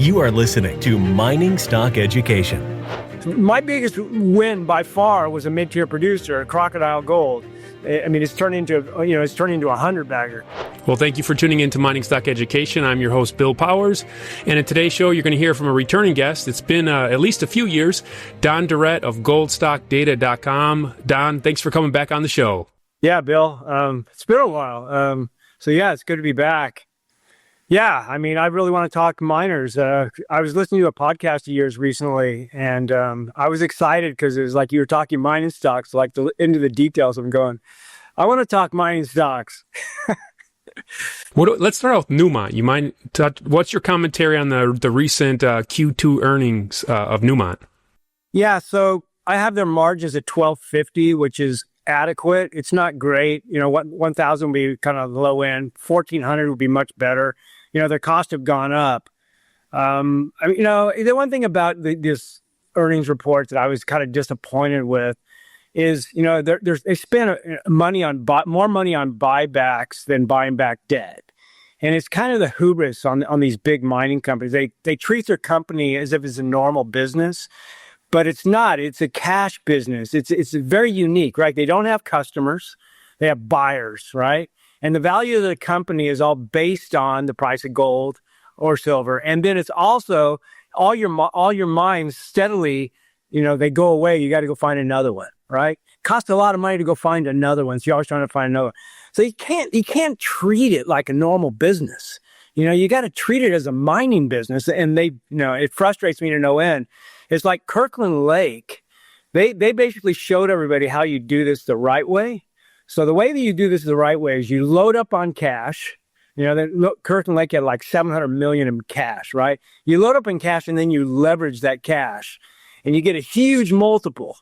You are listening to Mining Stock Education. My biggest win by far was a mid-tier producer, Crocodile Gold. I mean, it's turned into a 100-bagger. Well, thank you for tuning in to Mining Stock Education. I'm your host, Bill Powers. And in today's show, you're going to hear from a returning guest. It's been at least a few years, Don Durrett of GoldStockData.com. Don, thanks for coming back on the show. Yeah, Bill. It's been a while. It's good to be back. Yeah, I mean, I really want to talk miners. I was listening to a podcast of yours recently, and I was excited because it was like you were talking mining stocks, like into the details. I'm going, I want to talk mining stocks. Let's start out with Newmont. What's your commentary on the recent Q2 earnings of Newmont? Yeah, so I have their margins at $12.50, which is adequate. It's not great. You know, 1,000 would be kind of low end. 1,400 would be much better. You know, their costs have gone up. The one thing about this earnings report that I was kind of disappointed with is, you know, they spend more money on buybacks than buying back debt. And it's kind of the hubris on these big mining companies. They treat their company as if it's a normal business, but it's not. It's a cash business. It's very unique, right? They don't have customers. They have buyers, right? And the value of the company is all based on the price of gold or silver. And then it's also all your mines steadily, you know, they go away. You got to go find another one, right? Costs a lot of money to go find another one. So you're always trying to find another one. So you can't treat it like a normal business. You know, you got to treat it as a mining business. And it frustrates me to no end. It's like Kirkland Lake. They basically showed everybody how you do this the right way. So the way that you do this the right way is you load up on cash. You know, Kirkland Lake had like $700 million in cash, right? You load up in cash and then you leverage that cash and you get a huge multiple.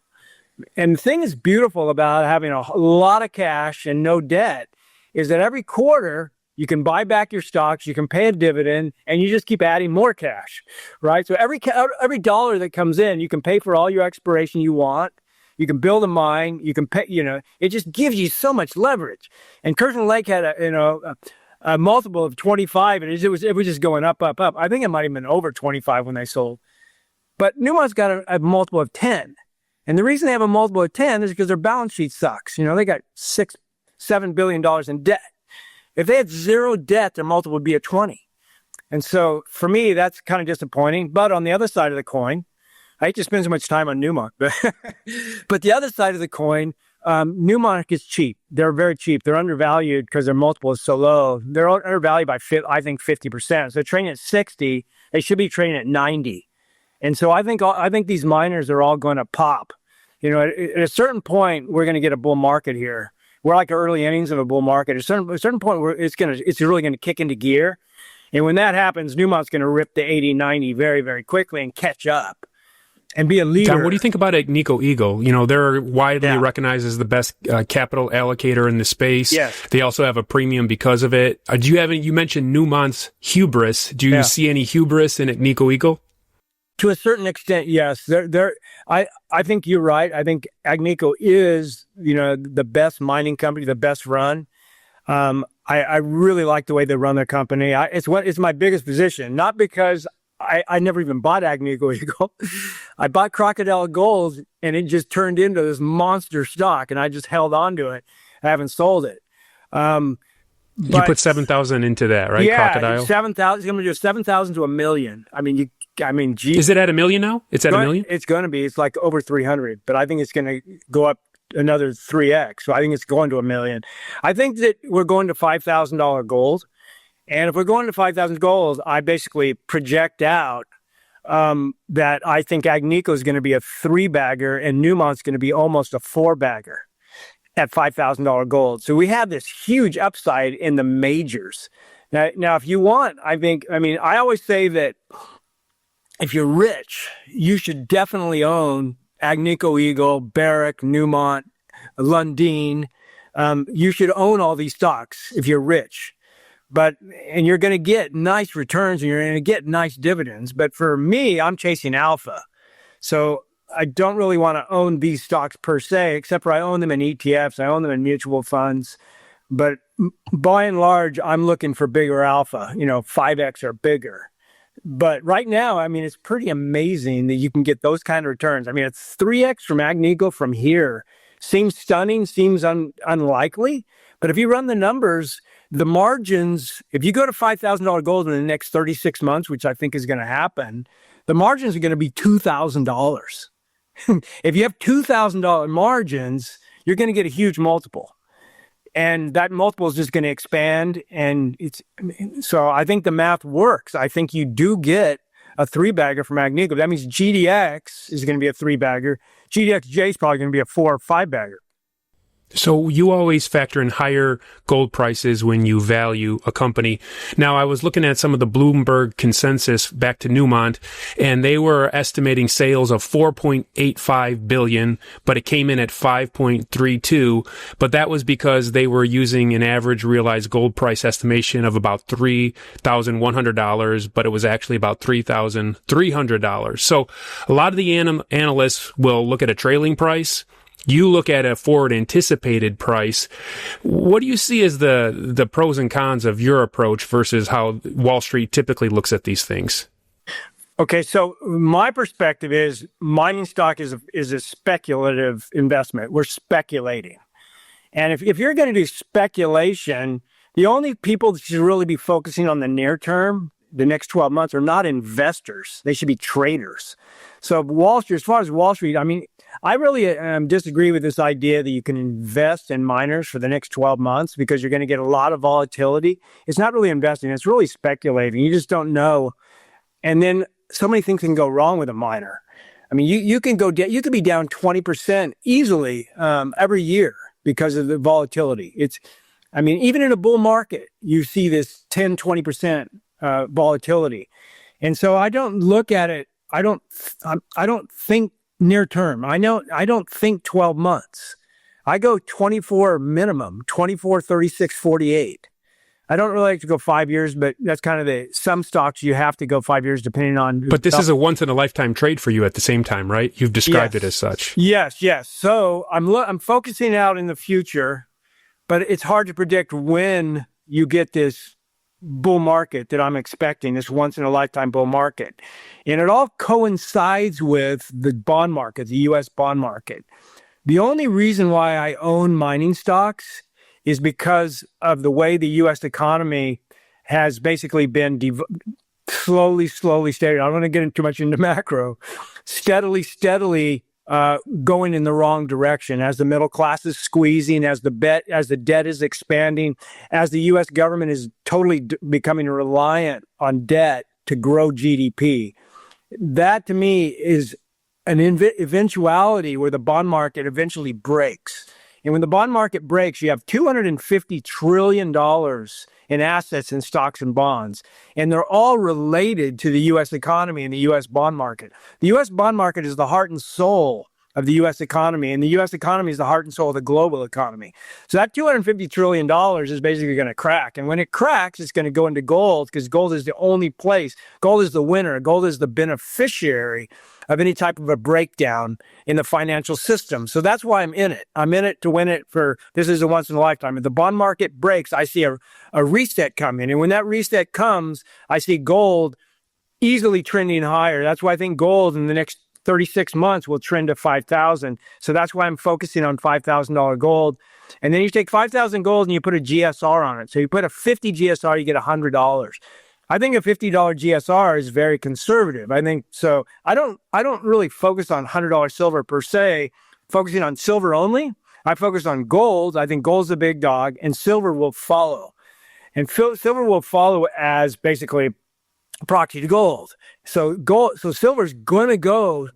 And the thing that's beautiful about having a lot of cash and no debt is that every quarter you can buy back your stocks, you can pay a dividend, and you just keep adding more cash, right? So every dollar that comes in, you can pay for all your exploration you want. You can build a mine. You can pay. You know, it just gives you so much leverage. And Kirkland Lake had a multiple of 25, and it was just going up. I think it might have been over 25 when they sold. But Newmont's got a multiple of 10, and the reason they have a multiple of 10 is because their balance sheet sucks. You know, they got $7 billion in debt. If they had zero debt, their multiple would be at 20. And so for me, that's kind of disappointing. But on the other side of the coin, I hate to spend so much time on Newmont, but the other side of the coin, Newmont is cheap. They're very cheap. They're undervalued because their multiple is so low. They're undervalued by, I think, 50%. So they're trading at 60. They should be trading at 90. And so I think these miners are all going to pop. You know, at a certain point, we're going to get a bull market here. We're like early innings of a bull market. At a certain point, where it's really going to kick into gear. And when that happens, Newmont's going to rip to 80, 90 very, very quickly and catch up. And be a leader. Tom, what do you think about Agnico Eagle? You know, they're widely recognized as the best capital allocator in the space. Yes. They also have a premium because of it. You mentioned Newmont's hubris. Do you see any hubris in Agnico Eagle? To a certain extent, yes. I think you're right. I think Agnico is, you know, the best mining company, the best run. I really like the way they run their company. It's my biggest position, not because I never even bought Agnico Eagle. I bought Crocodile Gold, and it just turned into this monster stock, and I just held on to it. I haven't sold it. You put 7,000 into that, right? Yeah, Crocodile? 7,000. It's going to do 7,000 to $1 million. Geez. Is it at $1 million now? It's at $1 million? It's going to be. It's like over 300, but I think it's going to go up another 3x. So I think it's going to $1 million. I think that we're going to $5,000 gold. And if we're going to 5,000 gold, I basically project out that I think Agnico is going to be a 3-bagger and Newmont's going to be almost a 4-bagger at $5,000 gold. So we have this huge upside in the majors. Now, if you want, I always say that if you're rich, you should definitely own Agnico Eagle, Barrick, Newmont, Lundin. You should own all these stocks if you're rich. And you're going to get nice returns and you're going to get nice dividends. But for me, I'm chasing alpha. So I don't really want to own these stocks per se, except for I own them in ETFs. I own them in mutual funds. But by and large, I'm looking for bigger alpha, 5X or bigger. But right now, I mean, it's pretty amazing that you can get those kind of returns. I mean, it's 3x from Agnico from here. Seems stunning, seems unlikely. But if you run the numbers, the margins, if you go to $5,000 gold in the next 36 months, which I think is going to happen, the margins are going to be $2,000. If you have $2,000 margins, you're going to get a huge multiple. And that multiple is just going to expand. And so I think the math works. I think you do get a 3-bagger from Agnico. That means GDX is going to be a 3-bagger. GDXJ is probably going to be a 4 or 5-bagger. So you always factor in higher gold prices when you value a company. Now, I was looking at some of the Bloomberg consensus back to Newmont, and they were estimating sales of $4.85 billion, but it came in at $5.32. But that was because they were using an average realized gold price estimation of about $3,100, but it was actually about $3,300. So a lot of the analysts will look at a trailing price. You look at a forward anticipated price. What do you see as the pros and cons of your approach versus how Wall Street typically looks at these things? Okay, so my perspective is mining stock is a speculative investment. We're speculating. And if you're going to do speculation, the only people that should really be focusing on the near term, the next 12 months, are not investors. They should be traders. So Wall Street, as far as Wall Street, I mean, I really disagree with this idea that you can invest in miners for the next 12 months because you're going to get a lot of volatility. It's not really investing. It's really speculating. You just don't know. And then so many things can go wrong with a miner. I mean, you can be down 20% easily every year because of the volatility. Even in a bull market, you see this 10, 20% volatility. And so I don't look at it. I don't think near term. I don't think 12 months. I go 24 minimum, 24, 36, 48. I don't really like to go 5 years, but that's kind of some stocks you have to go 5 years depending on. But this is a once in a lifetime trade for you at the same time, right? You've described it as such. Yes. So I'm focusing out in the future, but it's hard to predict when you get this bull market that I'm expecting, this once in a lifetime bull market. And it all coincides with the bond market, the US bond market. The only reason why I own mining stocks is because of the way the US economy has basically been slowly, steady. I don't want to get too much into macro, steadily going in the wrong direction as the middle class is squeezing, as the debt is expanding, as the U.S. government is totally becoming reliant on debt to grow GDP. That to me is an eventuality where the bond market eventually breaks. And when the bond market breaks, you have $250 trillion in assets in stocks and bonds. And they're all related to the U.S. economy and the U.S. bond market. The U.S. bond market is the heart and soul of the U.S. economy, and the U.S. economy is the heart and soul of the global economy. So that $250 trillion is basically going to crack. And when it cracks, it's going to go into gold because gold is the only place. Gold is the winner. Gold is the beneficiary of any type of a breakdown in the financial system. So that's why I'm in it. I'm in it to win it this is a once in a lifetime. If the bond market breaks, I see a reset coming. And when that reset comes, I see gold easily trending higher. That's why I think gold in the next 36 months will trend to 5,000. So that's why I'm focusing on $5,000 gold. And then you take 5,000 gold and you put a GSR on it. So you put a 50 GSR, you get $100. I think a $50 GSR is very conservative. I think so. I don't really focus on $100 silver per se, focusing on silver only. I focus on gold. I think gold's the big dog and silver will follow. And silver will follow as basically proxy to gold. So silver's going to go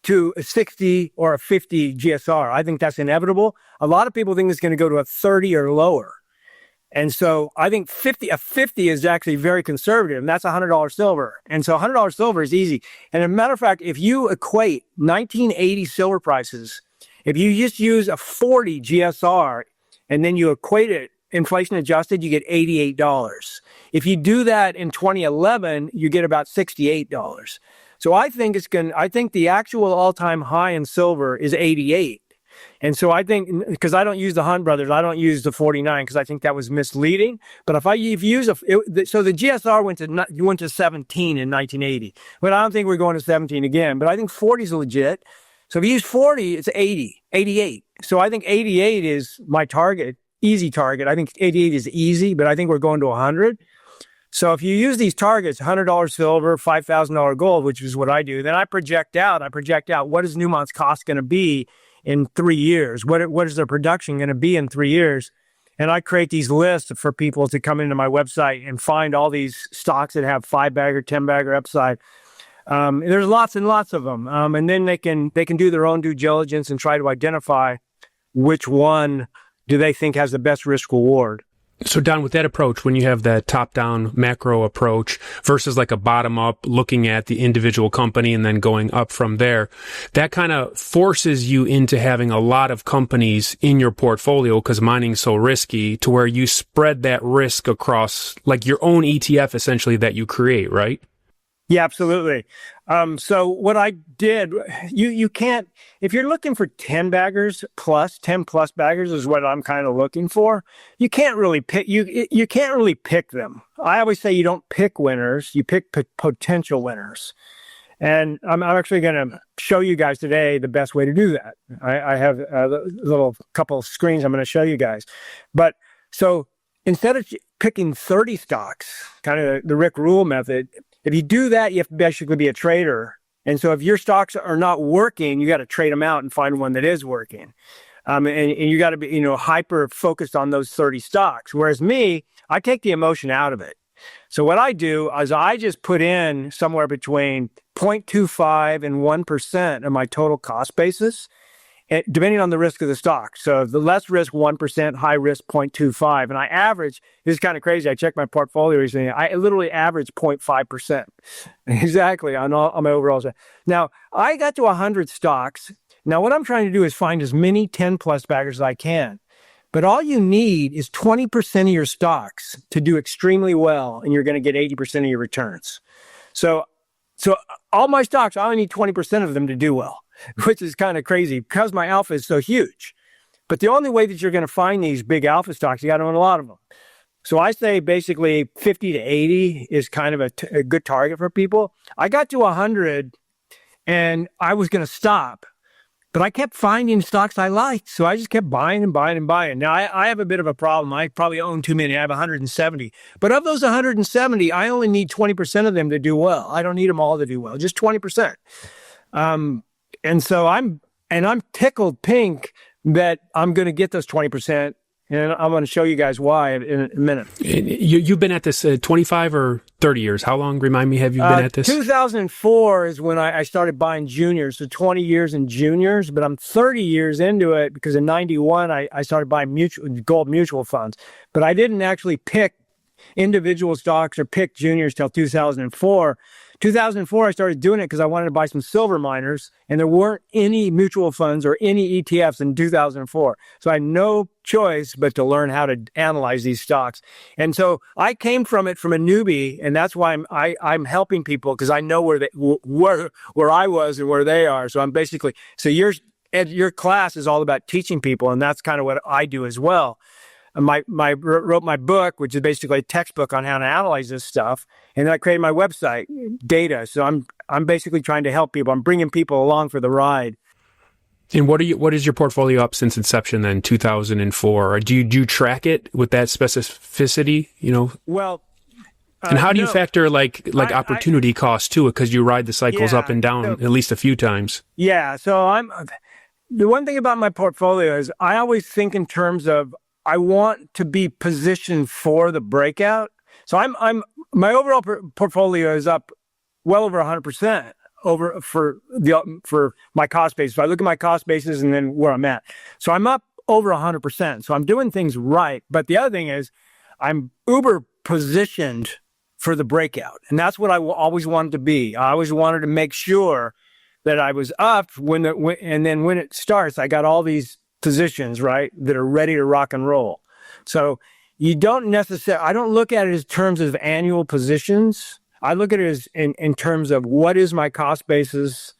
to a 60 or a 50 GSR. I think that's inevitable. A lot of people think it's going to go to a 30 or lower. And so I think 50 is actually very conservative, and that's $100 silver. And so $100 silver is easy. And as a matter of fact, if you equate 1980 silver prices, if you just use a 40 GSR and then you equate it inflation adjusted, you get $88. If you do that in 2011, you get about $68. So I think the actual all-time high in silver is 88. And so I think, because I don't use the Hunt Brothers, I don't use the 49 because I think that was misleading. But if you use so the GSR went to 17 in 1980, but I don't think we're going to 17 again. But I think 40 is legit. So if you use 40, it's 80, 88. So I think 88 is my target, easy target. I think 88 is easy, but I think we're going to 100. So if you use these targets, $100 silver, $5,000 gold, which is what I do, then I project out what is Newmont's cost going to be in 3 years? What is their production going to be in 3 years? And I create these lists for people to come into my website and find all these stocks that have 5-bagger, 10-bagger upside. There's lots and lots of them. And then they can do their own due diligence and try to identify which one do they think has the best risk reward. So Don, with that approach, when you have that top-down macro approach versus like a bottom-up looking at the individual company and then going up from there, that kind of forces you into having a lot of companies in your portfolio because mining's so risky to where you spread that risk across like your own ETF essentially that you create, right? Yeah, absolutely. So what I did, you can't, if you're looking for 10 plus baggers is what I'm kind of looking for. You can't really pick, you can't really pick them. I always say you don't pick winners, you pick potential winners. And I'm actually going to show you guys today the best way to do that. I have a little couple of screens I'm going to show you guys. But so instead of picking 30 stocks, kind of the Rick Rule method, if you do that, you have to basically be a trader. And so if your stocks are not working, you got to trade them out and find one that is working. And you got to be, hyper focused on those 30 stocks. Whereas me, I take the emotion out of it. So what I do is I just put in somewhere between 0.25 and 1% of my total cost basis, depending on the risk of the stock. So the less risk, 1%, high risk, 0.25. And I average, this is kind of crazy. I checked my portfolio recently. I literally average 0.5%. Exactly on my overall. Now, I got to 100 stocks. Now, what I'm trying to do is find as many 10 plus baggers as I can. But all you need is 20% of your stocks to do extremely well, and you're going to get 80% of your returns. So all my stocks, I only need 20% of them to do well, which is kind of crazy because my alpha is so huge. But the only way that you're going to find these big alpha stocks, you got to own a lot of them. So I say basically 50 to 80 is kind of a good target for people. I got to 100 and I was going to stop, but I kept finding stocks I liked. So I just kept buying and buying and buying. Now I have a bit of a problem. I probably own too many. I have 170. But of those 170, I only need 20% of them to do well. I don't need them all to do well, just 20%. And so I'm tickled pink that I'm going to get those 20%. And I'm going to show you guys why in a minute. You've been at this 25 or 30 years. How long, remind me, have you been at this? 2004 is when I started buying juniors. So 20 years in juniors, but I'm 30 years into it because in 91, I started buying gold mutual funds. But I didn't actually pick individual stocks or pick juniors till 2004. 2004, I started doing it because I wanted to buy some silver miners, and there weren't any mutual funds or any ETFs in 2004. So I had no choice but to learn how to analyze these stocks. And so I came from it from a newbie, and that's why I'm helping people because I know where I was and where they are. So I'm basically, your class is all about teaching people, and that's kind of what I do as well. Wrote my book, which is basically a textbook on how to analyze this stuff. And then I created my website, data. So I'm basically trying to help people. I'm bringing people along for the ride. And what is your portfolio up since inception then, 2004? Or do you track it with that specificity, Well, and how do you factor like opportunity cost to it? Because you ride the cycles up and down at least a few times. Yeah. So the one thing about my portfolio is I always think in terms of, I want to be positioned for the breakout. So my overall portfolio is up well over 100% for my cost basis. So I look at my cost basis and then where I'm at. So I'm up over 100%. So I'm doing things right. But the other thing is I'm uber positioned for the breakout. And that's what I always wanted to be. I always wanted to make sure that I was up and then when it starts, I got all these positions, right, that are ready to rock and roll. So I don't look at it as terms of annual positions. I look at it as in terms of what is my cost basis,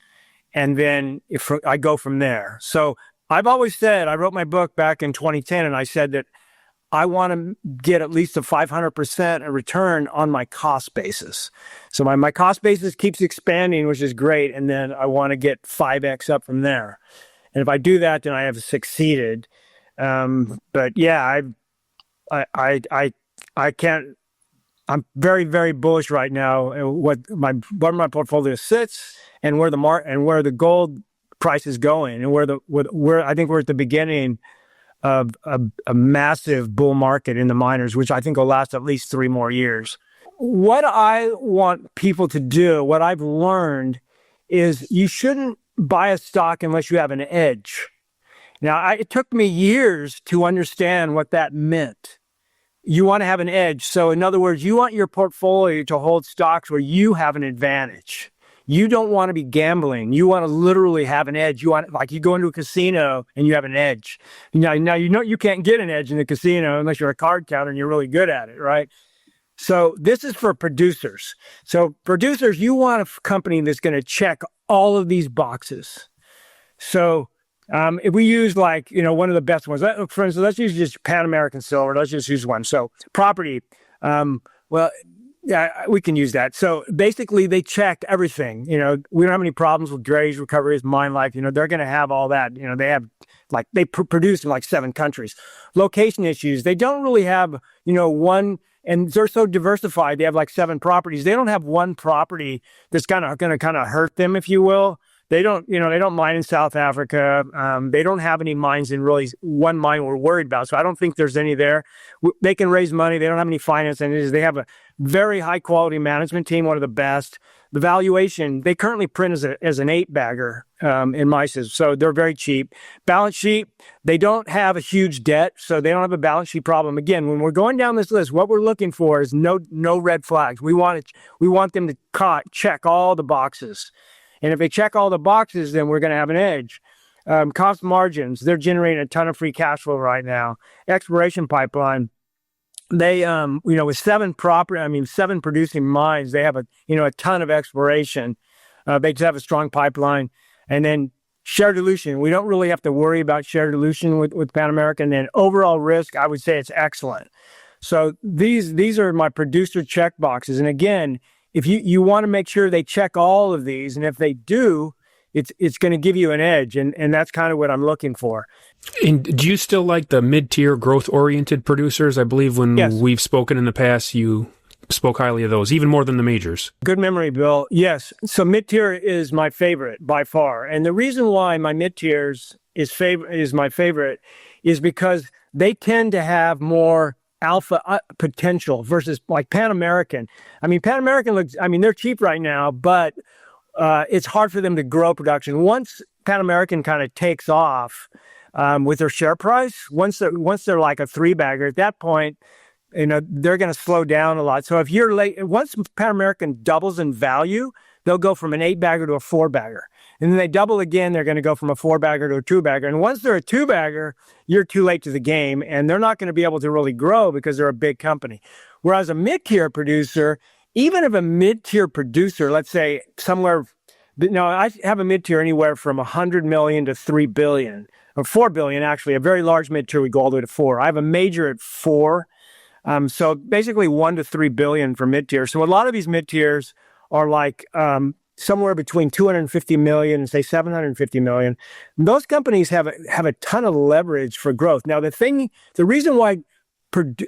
and then if I go from there. So I've always said, I wrote my book back in 2010, and I said that I want to get at least a 500% return on my cost basis. So my cost basis keeps expanding, which is great. And then I want to get 5x up from there. And if I do that, then I have succeeded. But yeah, I can't, I'm very, very bullish right now where my portfolio sits and where the gold price is going, and where I think we're at the beginning of a massive bull market in the miners, which I think will last at least 3 more years. What I want people to do, what I've learned, is you shouldn't buy a stock unless you have an edge. Now, it took me years to understand what that meant. You want to have an edge. So in other words, you want your portfolio to hold stocks where you have an advantage. You don't want to be gambling. You want to literally have an edge. You want, like, you go into a casino and you have an edge. Now you know you can't get an edge in the casino unless you're a card counter and you're really good at it, right? So this is for producers. So producers, you want a company that's going to check all of these boxes. So if we use, like, one of the best ones, for instance, let's use just Pan American Silver. Let's just use one. So property, well, yeah, we can use that. So basically, they check everything. We don't have any problems with grades, recoveries, mine life. They're going to have all that. They have, like, they produce in like 7 countries. Location issues, they don't really have, one, and they're so diversified. They have like 7 properties. They don't have one property that's going to kind of hurt them, if you will. They don't, they don't mine in South Africa. They don't have any mines in really one mine we're worried about. So I don't think there's any there. They can raise money. They don't have any finance entities. They have a very high quality management team, one of the best. The valuation, they currently print as an 8-bagger in MISAs. So they're very cheap. Balance sheet, they don't have a huge debt. So they don't have a balance sheet problem. Again, when we're going down this list, what we're looking for is no red flags. We want them to check all the boxes. And if they check all the boxes, then we're going to have an edge. Cost margins, they're generating a ton of free cash flow right now. Exploration pipeline, they, with 7 producing mines, they have a ton of exploration. They just have a strong pipeline. And then share dilution, we don't really have to worry about share dilution with Pan American. And overall risk, I would say it's excellent. So these are my producer check boxes. And again, if you want to make sure they check all of these, and if they do, it's going to give you an edge, and that's kind of what I'm looking for. And do you still like the mid-tier growth-oriented producers? I believe when we've spoken in the past, you spoke highly of those, even more than the majors. Good memory, Bill. Yes. So mid-tier is my favorite by far. And the reason why my mid-tiers is my favorite is because they tend to have more alpha potential versus like Pan American. Pan American looks, they're cheap right now, but it's hard for them to grow production. Once Pan American kind of takes off with their share price, once they're like a 3-bagger, at that point, they're going to slow down a lot. So if you're late, once Pan American doubles in value, they'll go from an 8-bagger to a 4-bagger. And then they double again, they're going to go from a 4-bagger to a 2-bagger. And once they're a 2-bagger, you're too late to the game, and they're not going to be able to really grow because they're a big company. Whereas a mid-tier producer, even if a mid-tier producer, let's say I have a mid-tier anywhere from 100 million to 3 billion, or 4 billion actually. A very large mid-tier, we go all the way to 4. I have a major at 4. So basically 1 to 3 billion for mid-tier. So a lot of these mid-tiers are like somewhere between 250 million and say 750 million. And those companies have a ton of leverage for growth. Now, the reason why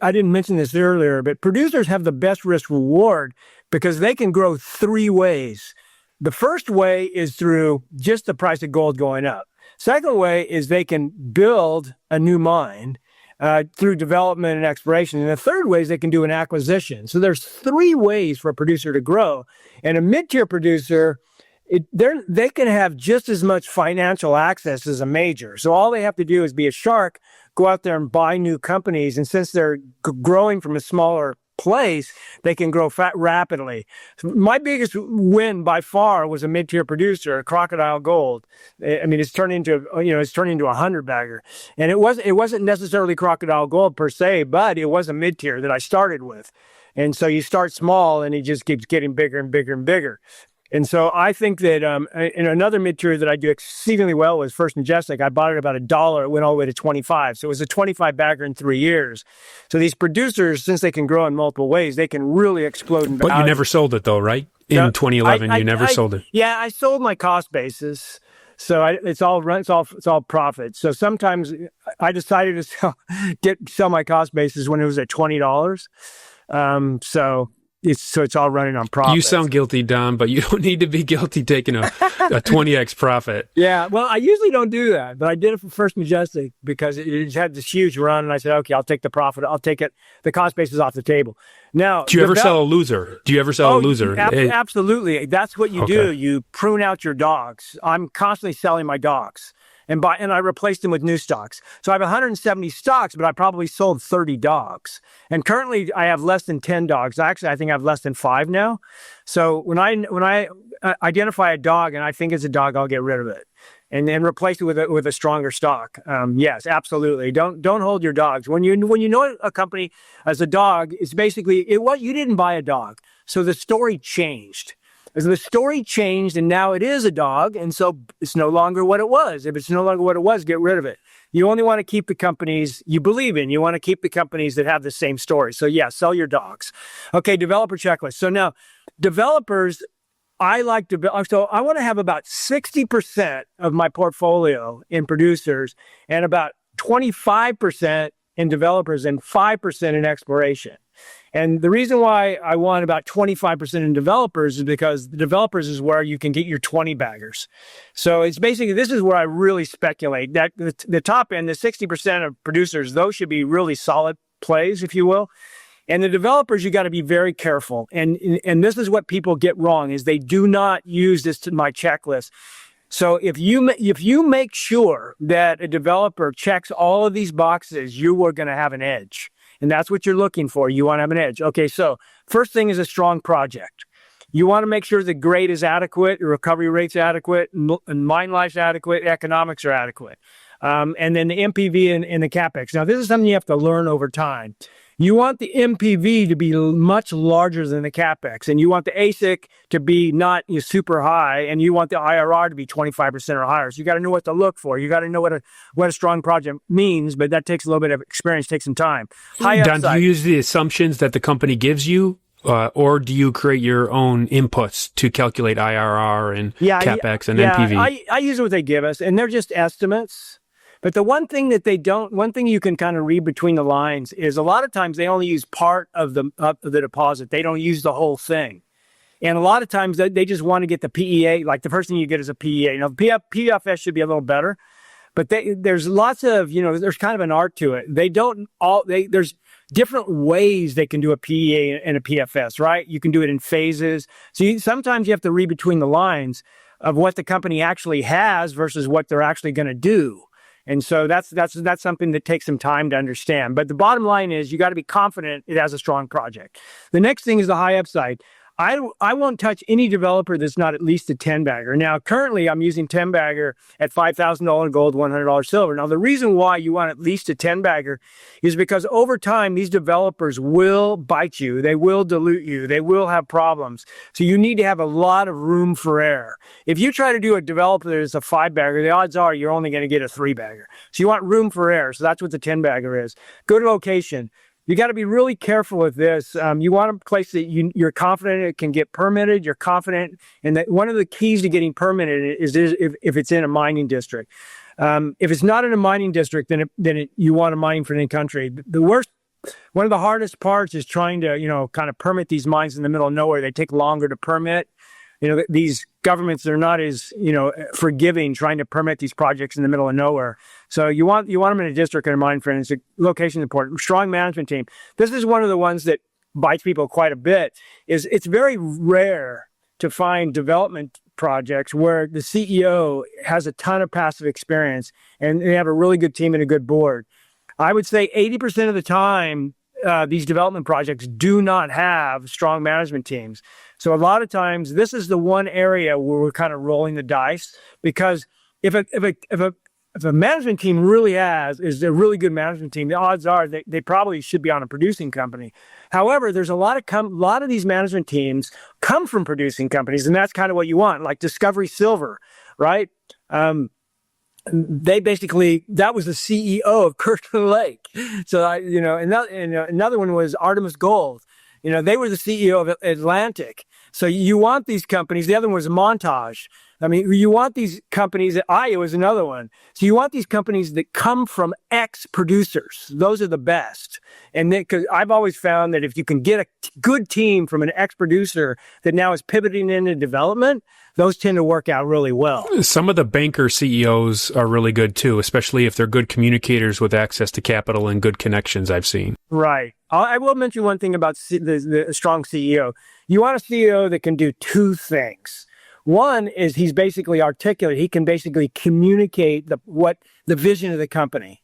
I didn't mention this earlier, but producers have the best risk reward because they can grow 3 ways. The first way is through just the price of gold going up. Second way is they can build a new mine through development and exploration. And the third way is they can do an acquisition. So there's 3 ways for a producer to grow. And a mid-tier producer, they can have just as much financial access as a major. So all they have to do is be a shark, go out there and buy new companies. And since they're growing from a smaller place, they can grow rapidly. My biggest win by far was a mid-tier producer, Crocodile Gold. It's turned into a 100-bagger, and it wasn't necessarily Crocodile Gold per se, but it was a mid-tier that I started with. And so you start small, and it just keeps getting bigger and bigger and bigger. And so I think that in another mid-tier that I do exceedingly well was First Majestic. I bought it about $1. It went all the way to 25. So it was a 25 bagger in 3 years. So these producers, since they can grow in multiple ways, they can really explode in value. But you never sold it though, right? In 2011, you never sold it. Yeah, I sold my cost basis. So it's all profit. So sometimes I decided to sell my cost basis when it was at $20. So it's all running on profit. You sound guilty, Don, but you don't need to be guilty taking a 20x profit. Yeah, well, I usually don't do that, but I did it for First Majestic because it had this huge run, and I said, okay, I'll take the profit. I'll take it. The cost basis off the table. Now, do you ever sell a loser? Do you ever sell a loser? Absolutely. That's what you do. You prune out your dogs. I'm constantly selling my dogs. And I replaced them with new stocks. So I have 170 stocks, but I probably sold 30 dogs. And currently I have less than 10 dogs. Actually, I think I have less than 5 now. So when I identify a dog and I think it's a dog, I'll get rid of it and then replace it with a stronger stock. Yes, absolutely. Don't hold your dogs. When you know a company as a dog, it's basically you didn't buy a dog. So the story changed. As the story changed and now it is a dog, and so it's no longer what it was. If it's no longer what it was, get rid of it. You only want to keep the companies you believe in. You want to keep the companies that have the same story. So yeah, sell your dogs. Okay, developer checklist. So now developers, so I want to have about 60% of my portfolio in producers and about 25% in developers and 5% in exploration. And the reason why I want about 25% in developers is because the developers is where you can get your 20 baggers. So it's basically, this is where I really speculate that the top end, the 60% of producers, those should be really solid plays, if you will. And the developers, you got to be very careful. And this is what people get wrong is they do not use this to my checklist. So if you make sure that a developer checks all of these boxes, you are going to have an edge. And that's what you're looking for. You want to have an edge. Okay, so first thing is a strong project. You want to make sure the grade is adequate, the recovery rate's adequate, and mine life's adequate, economics are adequate. And then the MPV and the CapEx. Now, this is something you have to learn over time. You want the MPV to be much larger than the CapEx, and you want the ASIC to be not super high, and you want the IRR to be 25% or higher. So you got to know what to look for. You got to know what a strong project means, but that takes a little bit of experience, takes some time. Don, do you use the assumptions that the company gives you, or do you create your own inputs to calculate IRR and CapEx and NPV? I use what they give us, and they're just estimates. But the one thing you can kind of read between the lines is a lot of times they only use part of the deposit. They don't use the whole thing. And a lot of times they just want to get the PEA, like the first thing you get is a PEA. Now, PFS should be a little better, but there's lots of, there's kind of an art to it. There's different ways they can do a PEA and a PFS, right? You can do it in phases. So sometimes you have to read between the lines of what the company actually has versus what they're actually going to do. And so that's something that takes some time to understand. But the bottom line is you got to be confident it has a strong project. The next thing is the high upside. I won't touch any developer that's not at least a 10 bagger. Now, currently I'm using 10 bagger at $5,000 gold, $100 silver. Now, the reason why you want at least a 10 bagger is because over time, these developers will bite you. They will dilute you. They will have problems. So you need to have a lot of room for error. If you try to do a developer that's a 5 bagger, the odds are you're only going to get a 3 bagger. So you want room for error. So that's what the 10 bagger is. Good location. You got to be really careful with this. You want a place that you're confident it can get permitted. You're confident, and that one of the keys to getting permitted is if it's in a mining district. If it's not in a mining district, then you want a mining friendly country. One of the hardest parts is trying to kind of permit these mines in the middle of nowhere. They take longer to permit. These governments are not as forgiving trying to permit these projects in the middle of nowhere. So you want them in a district and a mine friendly. So location is important. Strong management team. This is one of the ones that bites people quite a bit. It's very rare to find development projects where the CEO has a ton of passive experience and they have a really good team and a good board. I would say 80% of the time, these development projects do not have strong management teams. So a lot of times, this is the one area where we're kind of rolling the dice, because if a if a management team really is a really good management team, the odds are they probably should be on a producing company. However, there's a lot of these management teams come from producing companies, and that's kind of what you want, like Discovery Silver, right? They basically, that was the CEO of Kirkland Lake. So another one was Artemis Gold. They were the CEO of Atlantic. So you want these companies. The other one was Montage. I mean, you want these companies. Iowa is another one. So you want these companies that come from ex-producers. Those are the best. And because I've always found that if you can get a good team from an ex-producer that now is pivoting into development, those tend to work out really well. Some of the banker CEOs are really good too, especially if they're good communicators with access to capital and good connections, I've seen. Right. I will mention one thing about the strong CEO. You want a CEO that can do two things. One is he's basically articulate. He can basically communicate the vision of the company.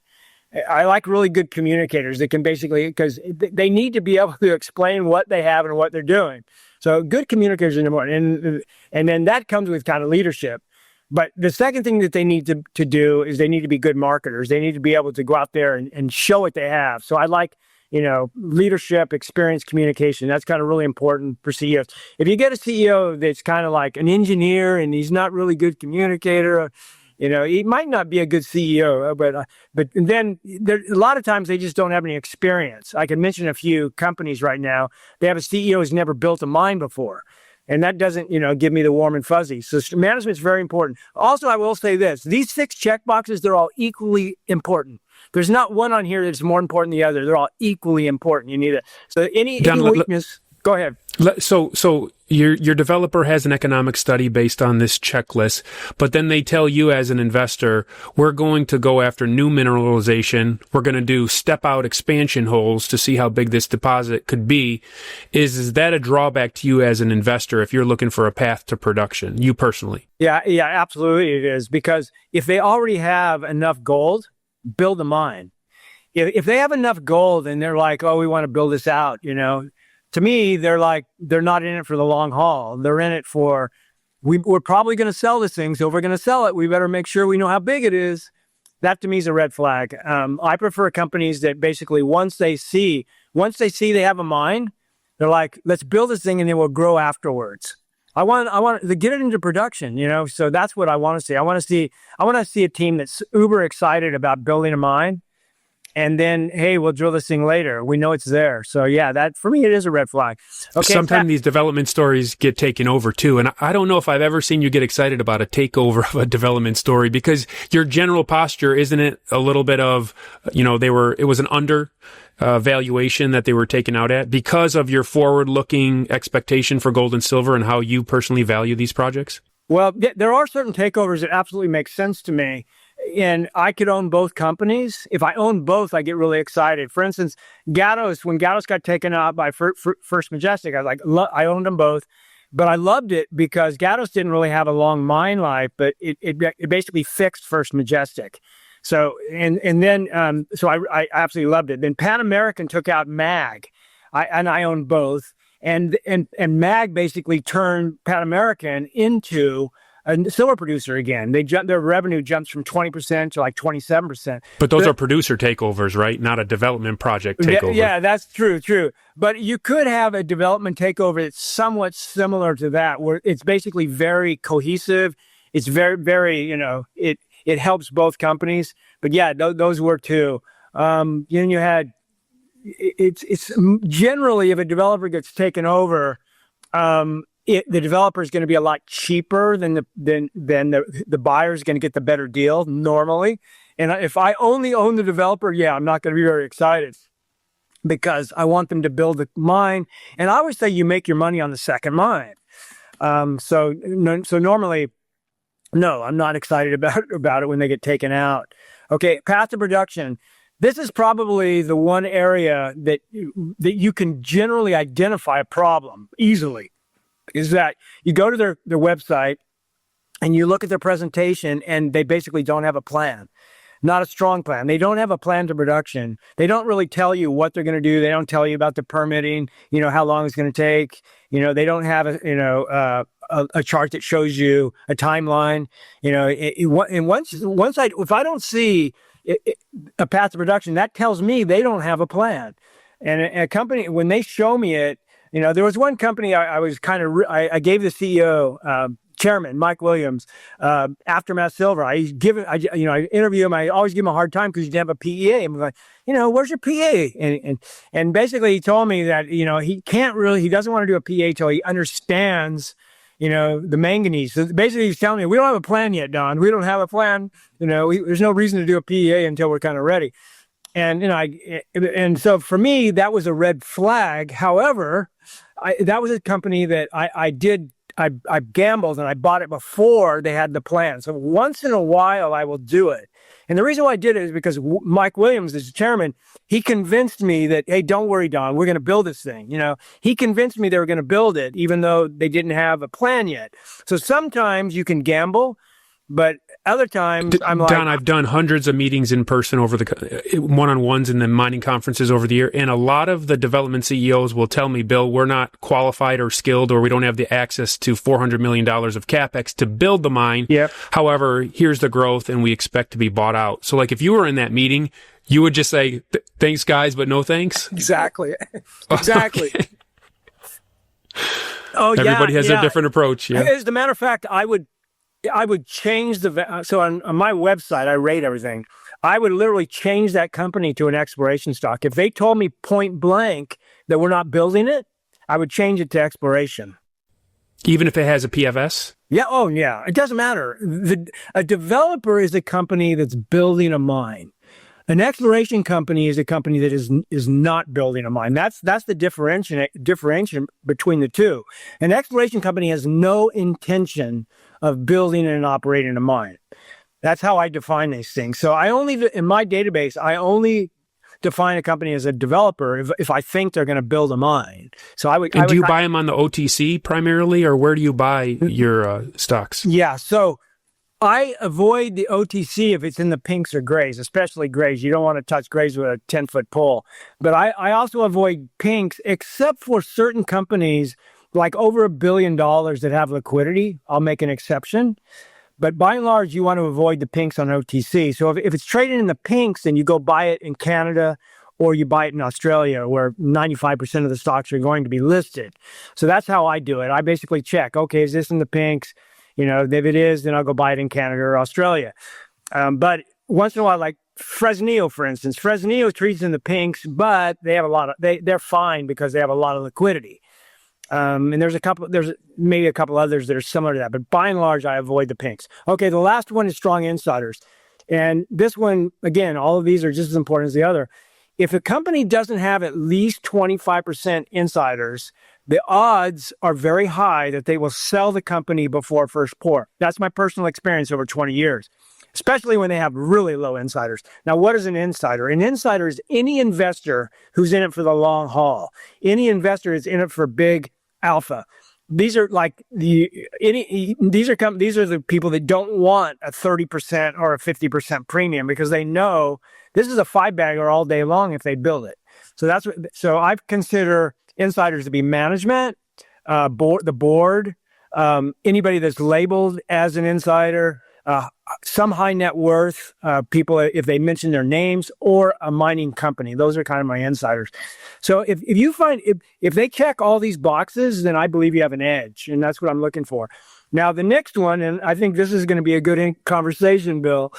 I like really good communicators that can basically, because they need to be able to explain what they have and what they're doing. So good communicators are important. And then that comes with kind of leadership. But the second thing that they need to do is they need to be good marketers. They need to be able to go out there and show what they have. So I like, leadership, experience, communication. That's kind of really important for CEOs. If you get a CEO that's kind of like an engineer and he's not really good communicator, he might not be a good CEO, but then a lot of times they just don't have any experience. I can mention a few companies right now. They have a CEO who's never built a mine before. And that doesn't, give me the warm and fuzzy. So management is very important. Also, I will say this. These 6 check boxes, they're all equally important. There's not one on here that's more important than the other. They're all equally important. You need it. So any weakness, go ahead. So your developer has an economic study based on this checklist, but then they tell you as an investor, we're going to go after new mineralization. We're going to do step out expansion holes to see how big this deposit could be. Is that a drawback to you as an investor if you're looking for a path to production, you personally? Yeah, absolutely it is. Because if they already have enough gold, build a mine. If they have enough gold and they're like, oh, we want to build this out, to me, they're not in it for the long haul. They're in it for, we're probably going to sell this thing. So if we're going to sell it, we better make sure we know how big it is. That to me is a red flag. I prefer companies that basically once they see they have a mine, they're like, let's build this thing and then we'll grow afterwards. I want to get it into production, so that's what I want to see. I want to see a team that's uber excited about building a mine. And then, hey, we'll drill this thing later. We know it's there. So yeah, that for me, it is a red flag. Okay. Sometimes these development stories get taken over too. And I don't know if I've ever seen you get excited about a takeover of a development story, because your general posture, isn't it a little bit of, it was an under valuation that they were taken out at because of your forward-looking expectation for gold and silver and how you personally value these projects? Well, there are certain takeovers that absolutely make sense to me. And I could own both companies. If I own both, I get really excited. For instance, Gatos, when Gatos got taken out by First Majestic, I was like, I owned them both. But I loved it because Gatos didn't really have a long mine life, but it basically fixed First Majestic. So, so I absolutely loved it. Then Pan American took out MAG, and I owned both. And MAG basically turned Pan American into a silver producer again. Their revenue jumps from 20% to like 27%. But those are producer takeovers, right? Not a development project takeover. Yeah, that's true. But you could have a development takeover that's somewhat similar to that, where it's basically very cohesive. It's very, very, it helps both companies. But yeah, those were two. You had, it's generally, if a developer gets taken over, the developer is going to be a lot cheaper than the buyer is going to get the better deal normally. And if I only own the developer, I'm not going to be very excited because I want them to build the mine. And I always say you make your money on the second mine. So normally, no, I'm not excited about it when they get taken out. Okay, path to production. This is probably the one area that you can generally identify a problem easily. Is that you go to their website and you look at their presentation and they basically don't have a plan, not a strong plan. They don't have a plan to production. They don't really tell you what they're going to do. They don't tell you about the permitting, how long it's going to take. They don't have a chart that shows you a timeline. And if I don't see a path to production, that tells me they don't have a plan. And a company, when they show me it, there was one company I was I gave the CEO, chairman, Mike Williams, Aftermath Silver. I interview him. I always give him a hard time because he didn't have a PEA. I'm like, where's your PEA? And basically he told me that, he doesn't want to do a PEA till he understands, the manganese. So basically he's telling me, we don't have a plan yet, Don. We don't have a plan. There's no reason to do a PEA until we're kind of ready. And so for me, that was a red flag. However, that was a company that I gambled and I bought it before they had the plan. So once in a while I will do it. And the reason why I did it is because Mike Williams, as chairman, he convinced me that, hey, don't worry, Don, we're going to build this thing. He convinced me they were going to build it, even though they didn't have a plan yet. So sometimes you can gamble, but other times I'm like, Don, I've done hundreds of meetings in person over the one-on-ones and the mining conferences over the year, and a lot of the development CEOs will tell me, Bill, we're not qualified or skilled, or we don't have the access to $400 million of CapEx to build the mine. Yep. However, here's the growth, and we expect to be bought out. So, like, if you were in that meeting, you would just say, thanks, guys, but no thanks? Exactly. Exactly. Okay. Oh, yeah. Everybody has a different approach. Yeah. As a matter of fact, I would change so on my website, I rate everything. I would literally change that company to an exploration stock. If they told me point blank that we're not building it, I would change it to exploration. Even if it has a PFS? Yeah. Oh, yeah. It doesn't matter. A developer is a company that's building a mine. An exploration company is a company that is not building a mine. That's the differentiation between the two. An exploration company has no intention of building and operating a mine. That's how I define these things. So in my database, I only define a company as a developer if I think they're going to build a mine. So do you buy them on the OTC primarily, or where do you buy your stocks? Yeah. So I avoid the OTC if it's in the pinks or grays, especially grays. You don't want to touch grays with a 10-foot pole. But I also avoid pinks, except for certain companies like over $1 billion that have liquidity. I'll make an exception. But by and large, you want to avoid the pinks on OTC. So if it's traded in the pinks, then you go buy it in Canada or you buy it in Australia, where 95% of the stocks are going to be listed. So that's how I do it. I basically check, okay, is this in the pinks? If it is, then I'll go buy it in Canada or Australia. But once in a while, like Fresnillo, for instance, Fresnillo trades in the pinks, but they have they're fine because they have a lot of liquidity. And there's maybe a couple others that are similar to that, but by and large, I avoid the pinks. Okay, the last one is strong insiders. And this one, again, all of these are just as important as the other. If a company doesn't have at least 25% insiders, the odds are very high that they will sell the company before first pour. That's my personal experience over 20 years, especially when they have really low insiders. Now, what is an insider? An insider is any investor who's in it for the long haul. Any investor is in it for big alpha. These are like these are the people that don't want a 30% or a 50% premium because they know this is a 5-bagger all day long if they build it. So I consider insiders to be management, the board, anybody that's labeled as an insider, some high net worth people, if they mention their names, or a mining company. Those are kind of my insiders. So if you find, if they check all these boxes, then I believe you have an edge, and that's what I'm looking for. Now, the next one, and I think this is going to be a good conversation, Bill,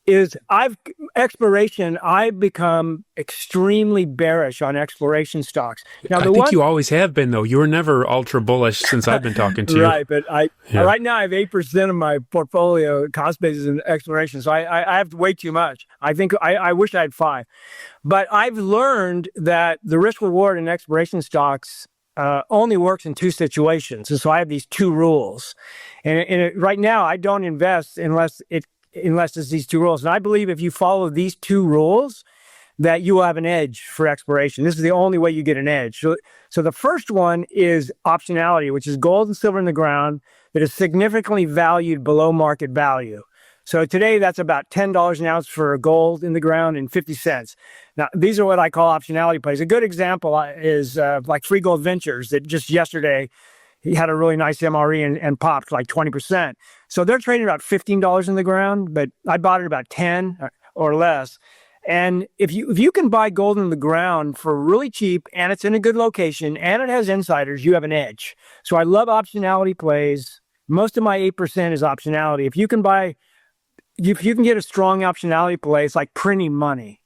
is exploration. I've become extremely bearish on exploration stocks. Now, I think you always have been, though. You were never ultra bullish since I've been talking to you. Right, but right now I have 8% of my portfolio cost basis in exploration, so I have way too much. I think I wish I had 5. But I've learned that the risk reward in exploration stocks only works in 2 situations. And so I have these 2 rules. And right now I don't invest unless it's these 2 rules. And I believe if you follow these 2 rules, that you will have an edge for exploration. This is the only way you get an edge. So the first one is optionality, which is gold and silver in the ground that is significantly valued below market value. So today that's about $10 an ounce for gold in the ground and 50 cents. Now, these are what I call optionality plays. A good example is like Free Gold Ventures that just yesterday he had a really nice MRE and popped like 20%. So they're trading about $15 in the ground, but I bought it about 10 or less. And if you can buy gold in the ground for really cheap and it's in a good location and it has insiders, you have an edge. So I love optionality plays. Most of my 8% is optionality. If you can get a strong optionality play, it's like printing money.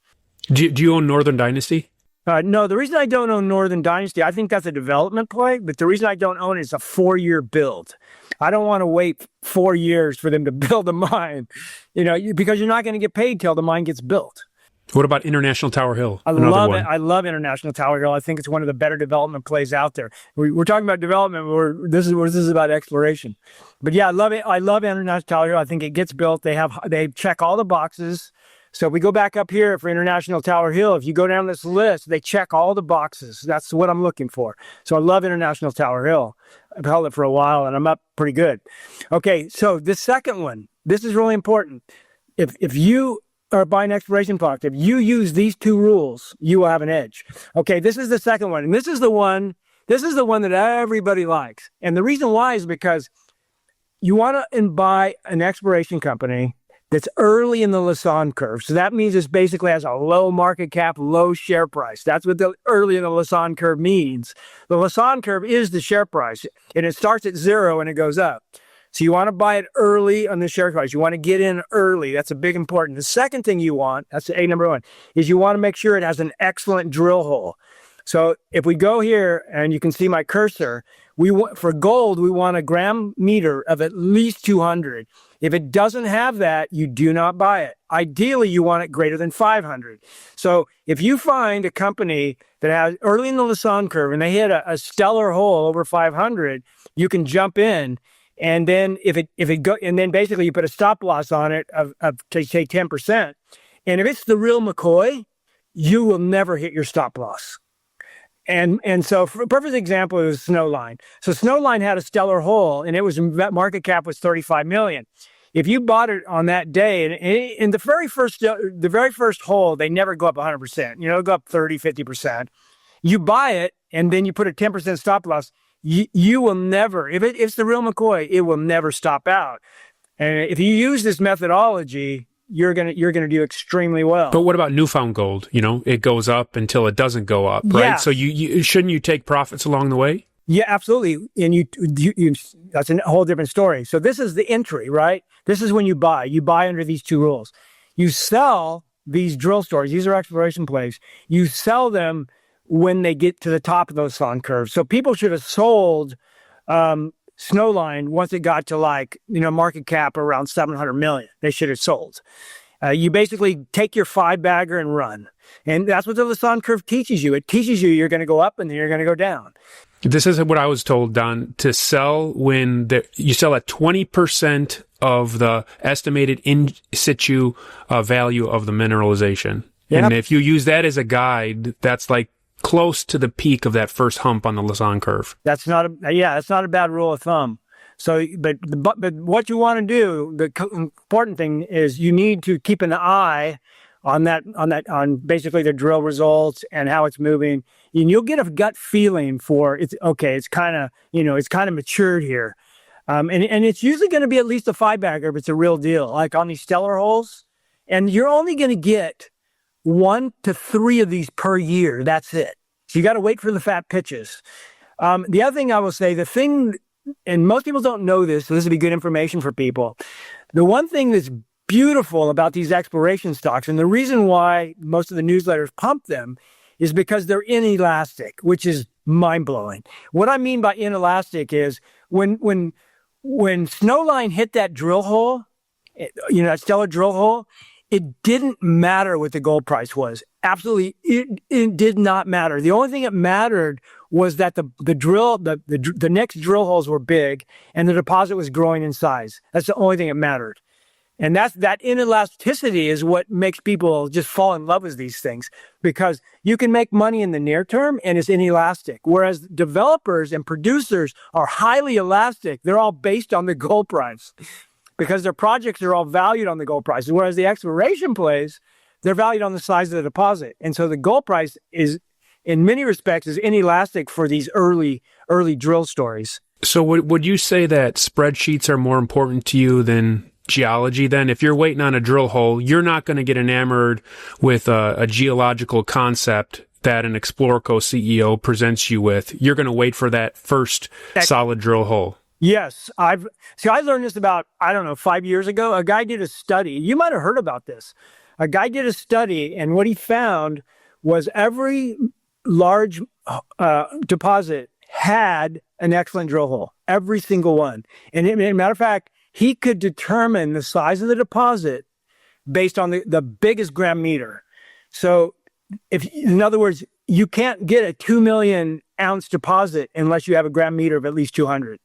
Do you own Northern Dynasty? No, the reason I don't own Northern Dynasty, I think that's a development play, but the reason I don't own it is a 4-year build. I don't want to wait 4 years for them to build a mine, because you're not going to get paid till the mine gets built. What about International Tower Hill? I love it. I love International Tower Hill. I think it's one of the better development plays out there. We're talking about development. This is about exploration. But yeah, I love it. I love International Tower Hill. I think it gets built. They check all the boxes. So if we go back up here for International Tower Hill, if you go down this list, they check all the boxes. That's what I'm looking for. So I love International Tower Hill. I've held it for a while and I'm up pretty good. Okay, so the second one, this is really important. If you are buying exploration product, if you use these 2 rules, you will have an edge. Okay, this is the second one. And this is the one that everybody likes. And the reason why is because you want to buy an exploration company that's early in the Lassonde curve. So that means it basically has a low market cap, low share price. That's what the early in the Lassonde curve means. The Lassonde curve is the share price, and it starts at 0 and it goes up. So you want to buy it early on the share price. You want to get in early. That's a big important. The second thing you want, that's number 1, is you want to make sure it has an excellent drill hole. So if we go here and you can see my cursor, for gold, we want a gram meter of at least 200. If it doesn't have that, you do not buy it. Ideally, you want it greater than 500. So if you find a company that has early in the Lassonde curve and they hit a stellar hole over 500, you can jump in. And then basically you put a stop loss on it of say 10%. And if it's the real McCoy, you will never hit your stop loss. And so for a perfect example is Snowline. So Snowline had a stellar hole and that market cap was 35 million. If you bought it on that day, and in the very first hole, they never go up 100%. They'll go up 30, 50%. You buy it and then you put a 10% stop loss. You will never, if it's the real McCoy, it will never stop out. And if you use this methodology, you're gonna do extremely well. But what about newfound gold? It goes up until it doesn't go up, right? Yeah. So shouldn't you take profits along the way? Yeah, absolutely. And you that's a whole different story. So this is the entry, right? This is when you buy. You buy under these 2 rules. You sell these drill stories. These are exploration plays. You sell them when they get to the top of those Lassonde curves. So people should have sold Snowline once it got to market cap around 700 million. They should have sold. You basically take your 5-bagger and run. And that's what the Lassonde curve teaches you. It teaches you going to go up and then you're going to go down. This is what I was told, Don, to sell when you sell at 20% of the estimated in situ value of the mineralization. Yep. And if you use that as a guide, that's like close to the peak of that first hump on the Lassonde curve. That's not a bad rule of thumb. So, but what you want to do, the important thing is you need to keep an eye on basically the drill results and how it's moving. And you'll get a gut feeling for it's kind of matured here. And it's usually going to be at least a 5-bagger if it's a real deal, like on these stellar holes. And you're only going to get 1 to 3 of these per year. That's it. So you got to wait for the fat pitches. The other thing I will say, and most people don't know this, so this would be good information for people. The one thing that's beautiful about these exploration stocks, and the reason why most of the newsletters pump them, is because they're inelastic, which is mind-blowing. What I mean by inelastic is when Snowline hit that drill hole, that stellar drill hole, it didn't matter what the gold price was. Absolutely, it did not matter. The only thing that mattered was that the next drill holes were big and the deposit was growing in size. That's the only thing that mattered. And that inelasticity is what makes people just fall in love with these things, because you can make money in the near term and it's inelastic. Whereas developers and producers are highly elastic. They're all based on the gold price because their projects are all valued on the gold price. Whereas the exploration plays, they're valued on the size of the deposit. And so the gold price is, in many respects, is inelastic for these early drill stories. So would you say that spreadsheets are more important to you than geology then? If you're waiting on a drill hole, you're not going to get enamored with a geological concept that an Explorco CEO presents you with. You're going to wait for that first solid drill hole. Yes. I learned this about, 5 years ago. A guy did a study. You might have heard about this. A guy did a study, and what he found was every large deposit had an excellent drill hole. Every single one. And as a matter of fact, he could determine the size of the deposit based on the biggest gram meter. So in other words, you can't get a 2 million ounce deposit unless you have a gram meter of at least 200.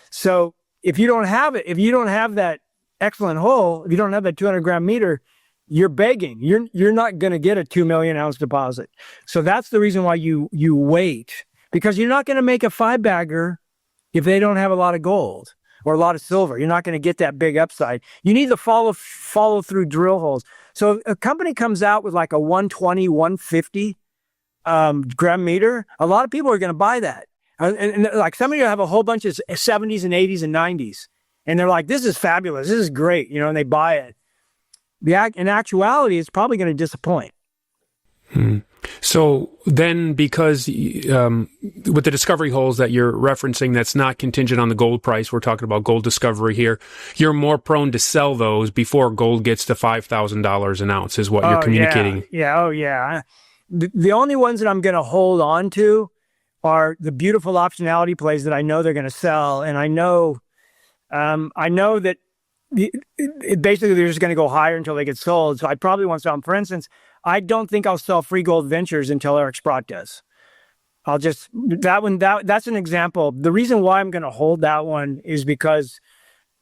So if you don't have it, if you don't have that excellent hole, if you don't have that 200 gram meter, you're begging. You're not going to get a 2 million ounce deposit. So that's the reason why you wait, because you're not going to make a 5-bagger if they don't have a lot of gold or a lot of silver. You're not going to get that big upside. You need to follow through drill holes. So a company comes out with like a 120, 150 gram meter. A lot of people are going to buy that. And like some of you have a whole bunch of 70s and 80s and 90s. And they're like, this is fabulous. This is great. And they buy it. In actuality, it's probably going to disappoint. So then, because with the discovery holes that you're referencing, that's not contingent on the gold price. We're talking about gold discovery here. You're more prone to sell those before gold gets to $5,000 an ounce is what you're communicating. Yeah. Oh, yeah. The only ones that I'm going to hold on to are the beautiful optionality plays that I know they're going to sell. And I know that basically they're just going to go higher until they get sold. So I probably won't sell them. For instance, I don't think I'll sell Free Gold Ventures until Eric Sprott does. That's an example. The reason why I'm going to hold that one is because,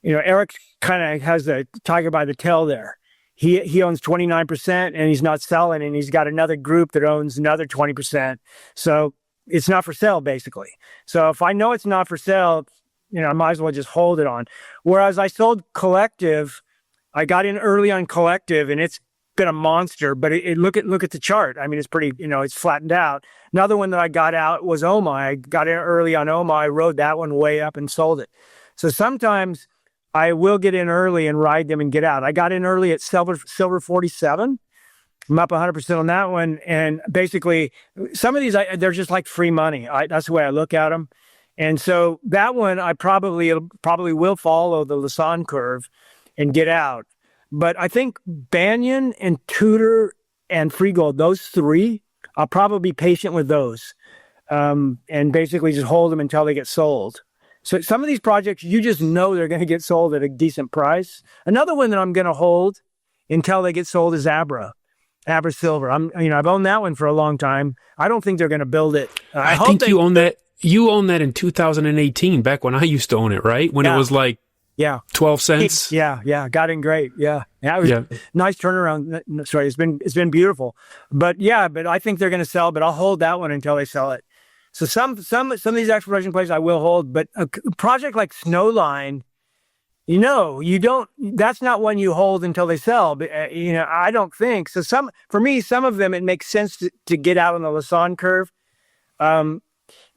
Eric kind of has the tiger by the tail there. He owns 29% and he's not selling, and he's got another group that owns another 20%. So it's not for sale, basically. So if I know it's not for sale, I might as well just hold it on. Whereas I sold Collective, I got in early on Collective, and it's been a monster. But look at the chart. I mean, it's pretty, it's flattened out. Another one that I got out was OMA. I got in early on OMA. I rode that one way up and sold it. So sometimes I will get in early and ride them and get out. I got in early at Silver 47. I'm up 100% on that one. And basically, some of these, they're just like free money. That's the way I look at them. And so that one, I probably will follow the Lassonde curve and get out. But I think Banyan and Tudor and Free Gold, those three, I'll probably be patient with those and basically just hold them until they get sold. So some of these projects, you just know they're going to get sold at a decent price. Another one that I'm going to hold until they get sold is Abra Silver. I've owned that one for a long time. I don't think they're going to build it. I think you own that. You owned that in 2018, back when I used to own it, right? When it was like 12 cents. Yeah. Got in great. Yeah. It was nice turnaround. Sorry, it's been beautiful. But I think they're going to sell, but I'll hold that one until they sell it. So some of these exploration plays I will hold, but a project like Snowline, that's not one you hold until they sell. But, I don't think so. For me, some of them, it makes sense to get out on the Lassonde curve.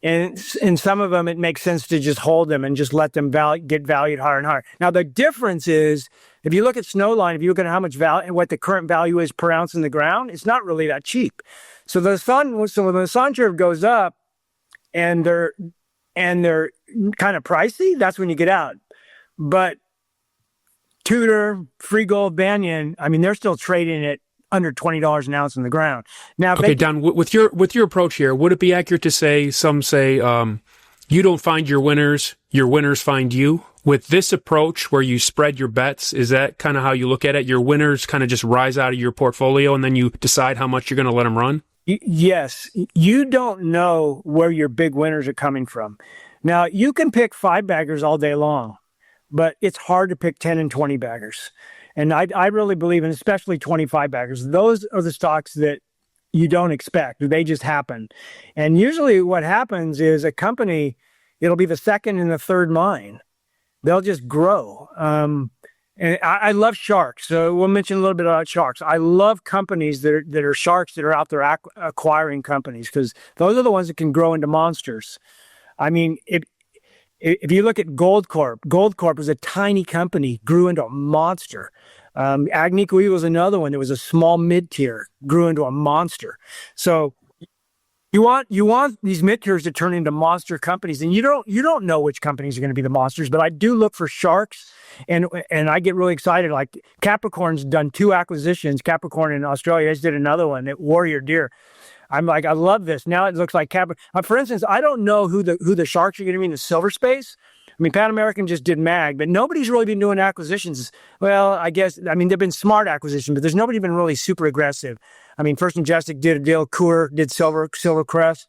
And in some of them, it makes sense to just hold them and just let them get valued higher and higher. Now, the difference is, if you look at Snowline, if you look at how much value and what the current value is per ounce in the ground, it's not really that cheap. So when the Lassonde curve goes up and they're kind of pricey, that's when you get out. But Tudor, Free Gold, Banyan, they're still trading at under $20 an ounce in the ground. Now, okay, Don, with your approach here, would it be accurate to say, some say, you don't find your winners find you? With this approach where you spread your bets, is that kind of how you look at it? Your winners kind of just rise out of your portfolio and then you decide how much you're going to let them run? Yes. You don't know where your big winners are coming from. Now, you can pick 5-baggers all day long, but it's hard to pick 10 and 20 baggers. And I really believe in especially 25-baggers. Those are the stocks that you don't expect. They just happen. And usually what happens is a company, it'll be the second and the third mine. They'll just grow. And I love sharks. So we'll mention a little bit about sharks. I love companies that are sharks that are out there acquiring companies, because those are the ones that can grow into monsters. If you look at Gold Corp was a tiny company, grew into a monster. Agnico Eagle is another one. There was a small mid-tier, grew into a monster. So you want these mid-tiers to turn into monster companies, and you don't know which companies are going to be the monsters, but I do look for sharks, and I get really excited. Like Capricorn's done 2 acquisitions. Capricorn in Australia just did another one at Warrior Deer. I'm like, I love this. Now it looks like for instance, I don't know who the sharks are going to be in the silver space. I mean, Pan American just did MAG, but nobody's really been doing acquisitions. Well, I mean, they've been smart acquisitions, but there's nobody been really super aggressive. I mean, First Majestic did a deal, Coeur did Silvercrest,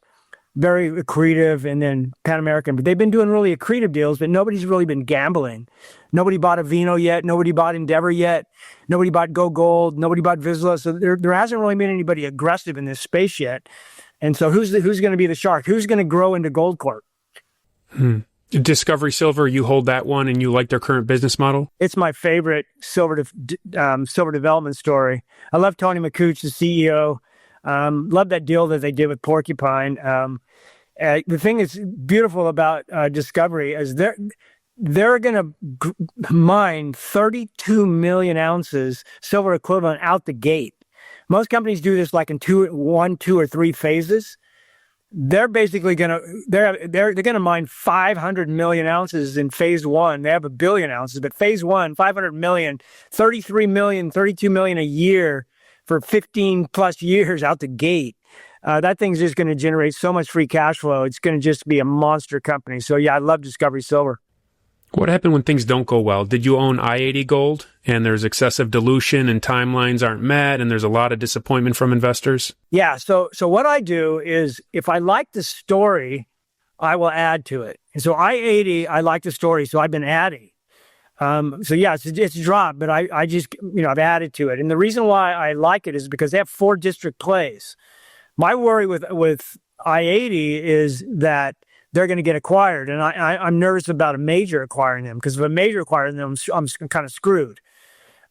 very accretive, and then Pan American. But they've been doing really accretive deals, but nobody's really been gambling. Nobody bought Avino yet. Nobody bought Endeavor yet. Nobody bought Go Gold. Nobody bought Vizsla. So there hasn't really been anybody aggressive in this space yet. And so who's going to be the shark? Who's going to grow into Gold Corp? Discovery Silver, you hold that one and you like their current business model? It's my favorite silver development story. I love Tony McCooch, the CEO. Love that deal that they did with Porcupine. The thing that's beautiful about Discovery is they're going to mine 32 million ounces silver equivalent out the gate. Most companies do this like in 1, 2, or 3 phases. They're basically they're going to mine 500 million ounces in phase 1. They have 1 billion ounces, but phase 1, 500 million, 33 million, 32 million a year for 15 plus years out the gate. That thing's just going to generate so much free cash flow. It's going to just be a monster company. So yeah, I love Discovery Silver. What happened when things don't go well? Did you own I-80 Gold and there's excessive dilution and timelines aren't met and there's a lot of disappointment from investors? Yeah. So what I do is if I like the story, I will add to it. And so I-80, I like the story. So I've been adding. So yeah, it's dropped, but I just, I've added to it. And the reason why I like it is because they have 4 district plays. My worry with I-80 is that they're going to get acquired. And I'm nervous about a major acquiring them, because if a major acquiring them, I'm kind of screwed.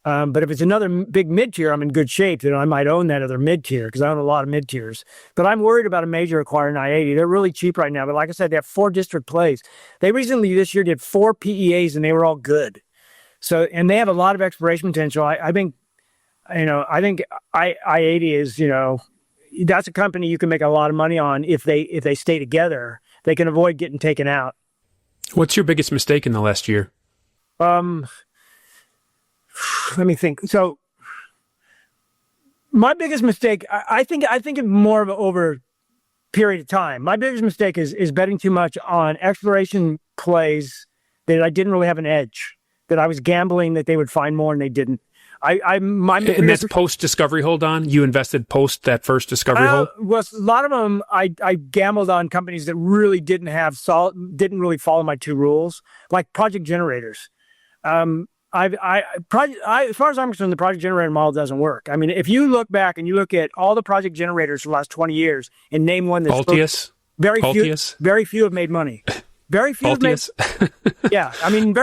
But if it's another big mid-tier, I'm in good shape. I might own that other mid-tier, because I own a lot of mid-tiers. But I'm worried about a major acquiring I-80. They're really cheap right now. But like I said, they have 4 district plays. They recently this year did 4 PEAs, and they were all good. So, and they have a lot of exploration potential. I think I-80 is, that's a company you can make a lot of money on if they stay together. They can avoid getting taken out. What's your biggest mistake in the last year? Let me think. So my biggest mistake, I think it's more of over period of time. My biggest mistake is betting too much on exploration plays that I didn't really have an edge, that I was gambling that they would find more and they didn't. And that's post-discovery hold on? You invested post that first discovery hold? Well, a lot of them, I gambled on companies that really didn't really follow my 2 rules, like project generators. As far as I'm concerned, the project generator model doesn't work. I mean, if you look back and you look at all the project generators for the last 20 years and name one that's Altius? Very few have made money. Very few have made, yeah. I mean,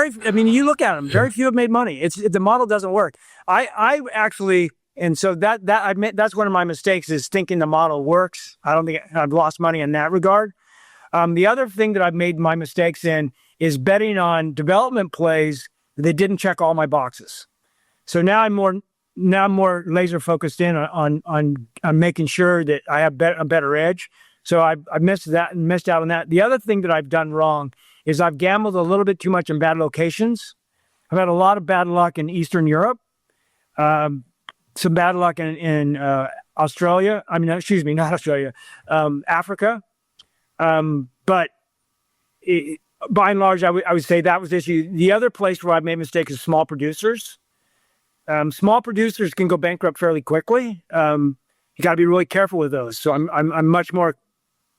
you look at them. Very few have made money. The model doesn't work. I actually, and so that I admit that's one of my mistakes, is thinking the model works. I don't think I've lost money in that regard. The other thing that I've made my mistakes in is betting on development plays that didn't check all my boxes. So now I'm more laser focused in on making sure that I have a better edge. So I missed that and missed out on that. The other thing that I've done wrong is I've gambled a little bit too much in bad locations. I've had a lot of bad luck in Eastern Europe, some bad luck in Australia. I mean, excuse me, not Australia, Africa. But by and large, I would say that was the issue. The other place where I've made mistakes is small producers. Small producers can go bankrupt fairly quickly. You got to be really careful with those. So I'm much more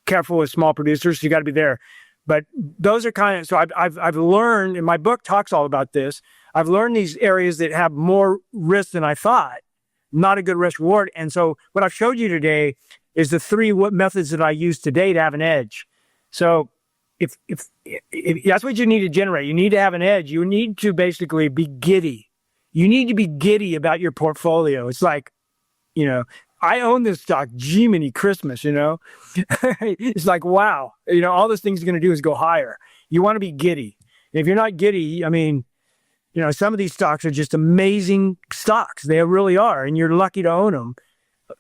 careful with small producers. So you got to be there. But those are kind of, so I've learned, and my book talks all about this. I've learned these areas that have more risk than I thought, not a good risk reward. And so what I've showed you today is the 3 methods that I use today to have an edge. So if that's what you need to generate, you need to have an edge. You need to basically be giddy. You need to be giddy about your portfolio. It's like, I own this stock, Jiminy Christmas, It's like, wow, all this thing's going to do is go higher. You want to be giddy. If you're not giddy, I mean, you know, some of these stocks are just amazing stocks. They really are, and you're lucky to own them.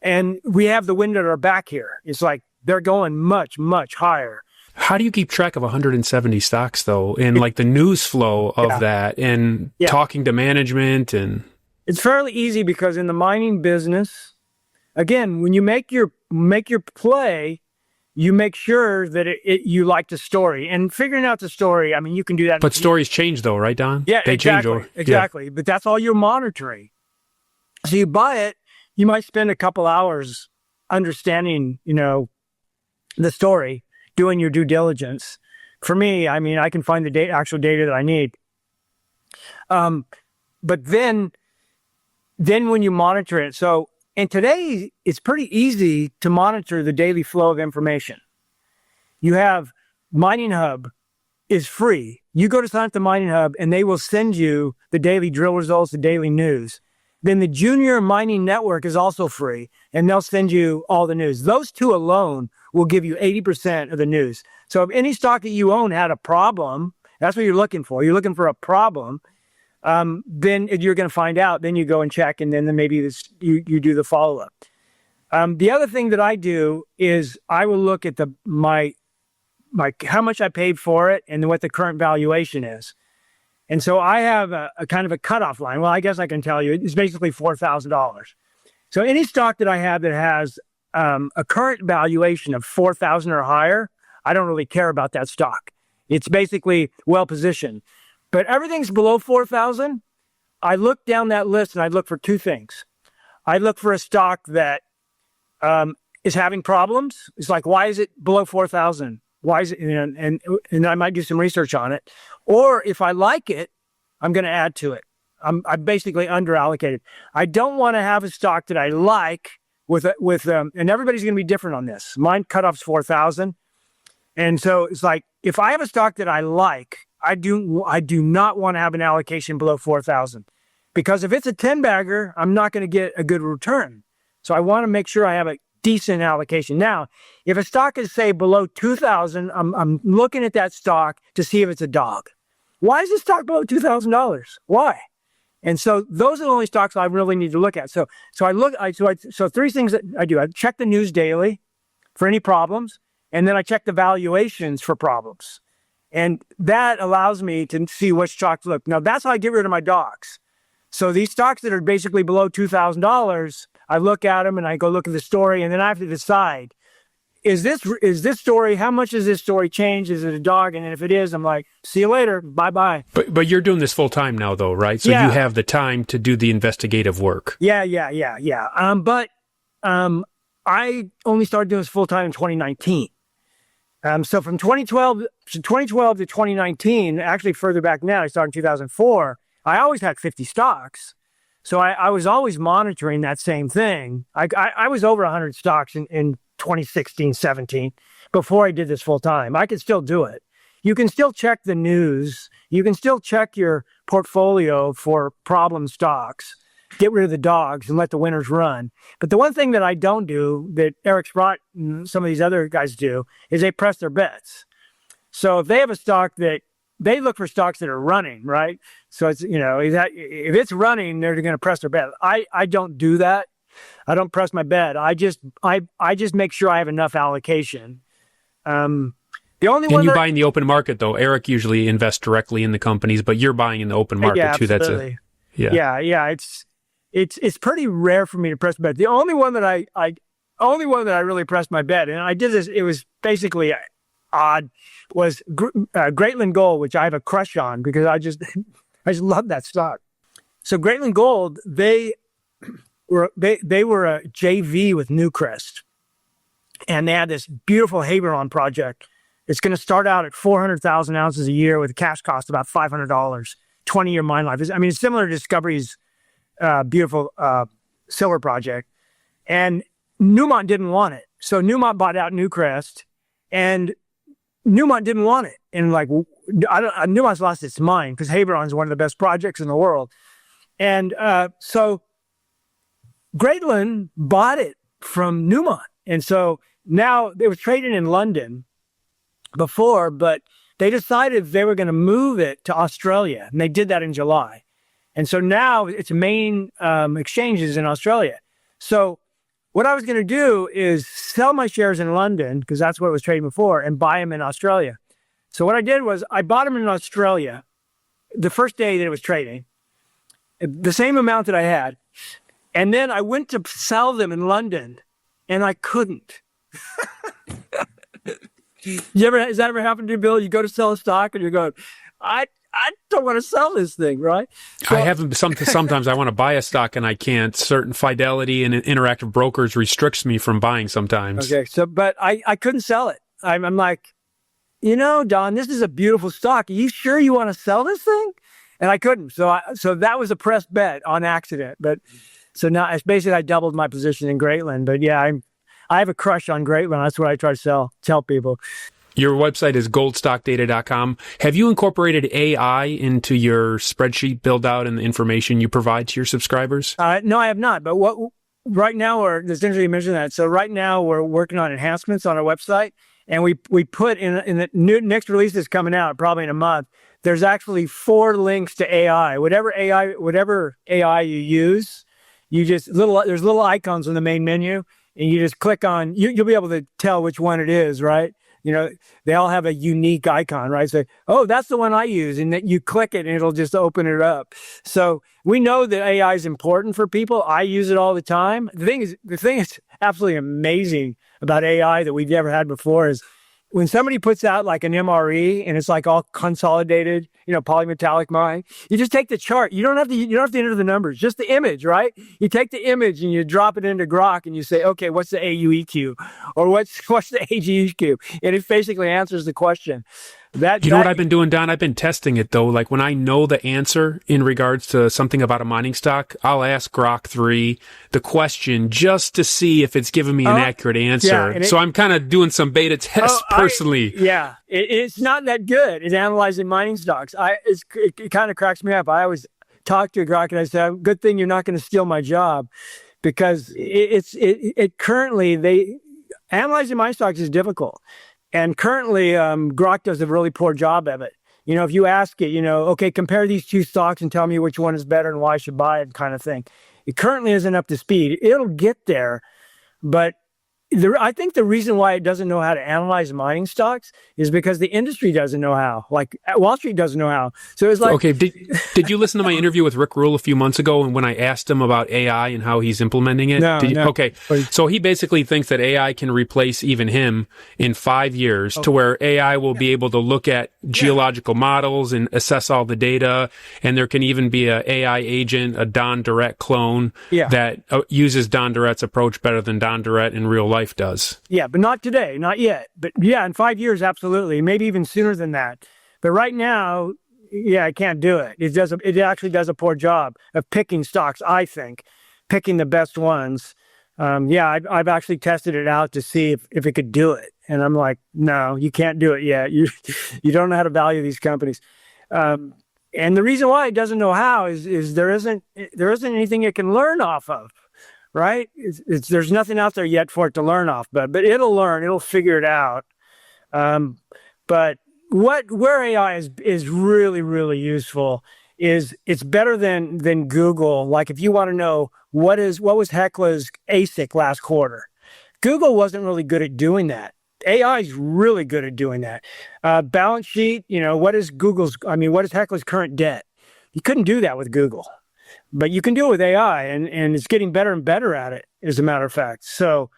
And we have the wind at our back here. It's like they're going much, much higher. How do you keep track of 170 stocks, though, and like the news flow of that and talking to management? And it's fairly easy because in the mining business, again, when you make your play, you make sure that you like the story. And figuring out the story, I mean, you can do that. But stories change, though, right, Don? Yeah, they exactly. change. Exactly. Yeah. But that's all you're monitoring. So you buy it, you might spend a couple hours understanding, you know, the story, doing your due diligence. For me, I mean, I can find the actual data that I need. But then when you monitor it, so, and today it's pretty easy to monitor the daily flow of information. You have Mining Hub is free. You go to sign up the Mining Hub and they will send you the daily drill results, the daily news. Then the Junior Mining Network is also free, and they'll send you all the news. Those two alone will give you 80% of the news. So if any stock that you own had a problem, that's what you're looking for. You're looking for a problem, then you're going to find out. Then you go and check, and then maybe you do the follow-up. The other thing that I do is I will look at my how much I paid for it and what the current valuation is. And so I have a kind of a cutoff line. Well, I guess I can tell you, it's basically $4,000. So any stock that I have that has a current valuation of $4,000 or higher, I don't really care about that stock. It's basically well positioned. But everything's below $4,000. I look down that list and I look for two things. I look for a stock that is having problems. It's like, why is it below $4,000? Why is it? And I might do some research on it. Or if I like it, I'm going to add to it. I'm basically underallocated. I don't want to have a stock that I like and everybody's going to be different on this. Mine cutoff's 4,000. And so it's like, if I have a stock that I like, I do not want to have an allocation below 4,000, because if it's a 10 bagger, I'm not going to get a good return. So I want to make sure I have a decent allocation. Now, if a stock is say below 2,000, I'm looking at that stock to see if it's a dog. Why is this stock below $2,000? Why? And so those are the only stocks I really need to look at. So three things that I do. I check the news daily for any problems, and then I check the valuations for problems. And that allows me to see which stocks look. Now, that's how I get rid of my dogs. So these stocks that are basically below $2,000, I look at them and I go look at the story, and then I have to decide, is this story, how much does this story change? Is it a dog? And then if it is, I'm like, see you later. Bye-bye. But you're doing this full time now, though, right? So you have the time to do the investigative work. Yeah. But I only started doing this full time in 2019. So from 2012 to 2019, actually further back now, I started in 2004. I always had 50 stocks. So I was always monitoring that same thing. I was over 100 stocks in 2016, 17, before I did this full time. I could still do it. You can still check the news. You can still check your portfolio for problem stocks, get rid of the dogs and let the winners run. But the one thing that I don't do, that Eric Sprott and some of these other guys do, is they press their bets. So if they have a stock that they look for stocks that are running, right? So it's, if it's running, they're going to press their bet. I don't do that. I don't press my bet. I just make sure I have enough allocation. The only one you buy in the open market, though. Eric usually invests directly in the companies, but you're buying in the open market too. Absolutely. It's pretty rare for me to press bet. The only one that I really pressed my bet, and I did this, it was basically odd, was Greatland Gold, which I have a crush on because I just love that stock. So Greatland Gold, they were a JV with Newcrest, and they had this beautiful Haberon project. It's going to start out at 400,000 ounces a year with a cash cost about $500, 20-year mine life. It's similar to Discovery's beautiful silver project. And Newmont didn't want it. So Newmont bought out Newcrest, and Newmont didn't want it. And Newmont's lost its mind because Haberon is one of the best projects in the world. And so Greatland bought it from Newmont. And so now they were trading in London before, but they decided they were going to move it to Australia, and they did that in July. And so now its main exchanges in Australia. So what I was going to do is sell my shares in London, because that's what it was trading before, and buy them in Australia. So what I did was I bought them in Australia the first day that it was trading, the same amount that I had. And then I went to sell them in London, and I couldn't. Has that ever happened to you, Bill? You go to sell a stock and you're going, I don't want to sell this thing, right? So, I haven't. Sometimes I want to buy a stock and I can't. Certain Fidelity and Interactive Brokers restricts me from buying sometimes. Okay, but I couldn't sell it. I'm like, Don, this is a beautiful stock. Are you sure you want to sell this thing? And I couldn't. So that was a pressed bet on accident. But so now it's basically I doubled my position in Greatland. But yeah, I have a crush on Greatland. That's what I try to tell people. Your website is goldstockdata.com. Have you incorporated AI into your spreadsheet build out and the information you provide to your subscribers? No, I have not. But right now, it's interesting you mentioned that. So right now we're working on enhancements on our website, and we put in the next release that's coming out probably in a month. There's actually 4 links to AI. Whatever AI you use, there's little icons in the main menu, and you just click on. You'll be able to tell which one it is, right? They all have a unique icon, right? So, that's the one I use. And then you click it and it'll just open it up. So we know that AI is important for people. I use it all the time. The thing is absolutely amazing about AI that we've never had before is when somebody puts out like an MRE and it's like all consolidated, polymetallic mine, you just take the chart. You don't have to enter the numbers, just the image, right? You take the image and you drop it into Grok and you say, okay, what's the AUEQ? Or what's the AGEQ? And it basically answers the question. What I've been doing, Don? I've been testing it, though. Like when I know the answer in regards to something about a mining stock, I'll ask Grok 3 the question just to see if it's giving me an accurate answer. Yeah, so I'm kind of doing some beta tests personally. It's not that good at analyzing mining stocks. It kind of cracks me up. I always talk to Grok and I say, good thing you're not going to steal my job, because currently analyzing mining stocks is difficult. And currently, Grok does a really poor job of it. If you ask it, okay, compare these 2 stocks and tell me which one is better and why I should buy it, kind of thing. It currently isn't up to speed. It'll get there, but I think the reason why it doesn't know how to analyze mining stocks is because the industry doesn't know how. Like Wall Street doesn't know how. So it's like, okay. Did you listen to my interview with Rick Rule a few months ago, and when I asked him about AI and how he's implementing it? No. Okay. So he basically thinks that AI can replace even him in 5 years, to where AI will be able to look at geological models and assess all the data, and there can even be a AI agent, a Don Durrett clone that uses Don Durrett's approach better than Don Durrett in real life does. Yeah, but not today, not yet. But yeah, in 5 years, absolutely, maybe even sooner than that. But right now, I can't do it. It actually does a poor job of picking stocks. I think picking the best ones. I've actually tested it out to see if it could do it, and I'm like, no, you can't do it yet. You don't know how to value these companies. And the reason why it doesn't know how is there isn't anything it can learn off of. Right? There's nothing out there yet for it to learn off, but it'll learn. It'll figure it out. But where AI is really, really useful is it's better than Google. Like if you want to know what was Hekla's ASIC last quarter, Google wasn't really good at doing that. AI is really good at doing that. Balance sheet, what is Hekla's current debt? You couldn't do that with Google. But you can do it with AI, and it's getting better and better at it, as a matter of fact. So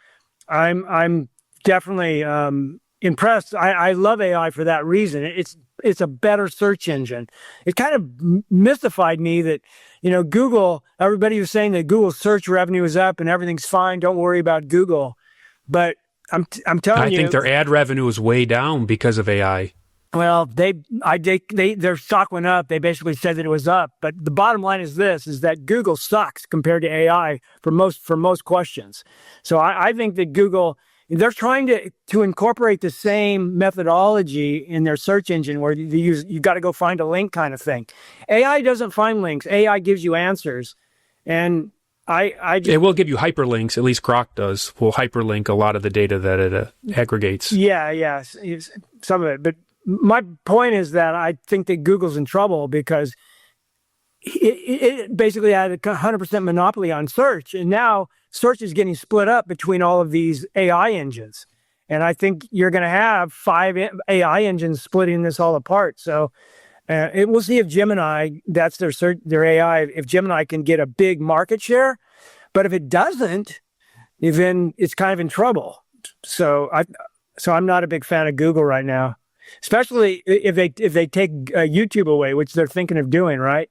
I'm definitely impressed. I love AI for that reason. It's a better search engine. It kind of mystified me that, Google, everybody was saying that Google's search revenue is up and everything's fine. Don't worry about Google. But I'm telling you. I think their ad revenue is way down because of AI. Well, their stock went up. They basically said that it was up. But the bottom line is that Google sucks compared to AI for most questions. So I think that Google, they're trying to incorporate the same methodology in their search engine where you got to go find a link kind of thing. AI doesn't find links. AI gives you answers. And it will give you hyperlinks. At least Grok does. Will hyperlink a lot of the data that it aggregates. Yeah, some of it. my point is that I think that Google's in trouble because it basically had a 100% monopoly on search. And now search is getting split up between all of these AI engines. And I think you're going to have 5 AI engines splitting this all apart. So we'll see if Gemini, that's their AI, if Gemini can get a big market share. But if it doesn't, then it's kind of in trouble. So I'm not a big fan of Google right now, especially if they take YouTube away, which they're thinking of doing, right?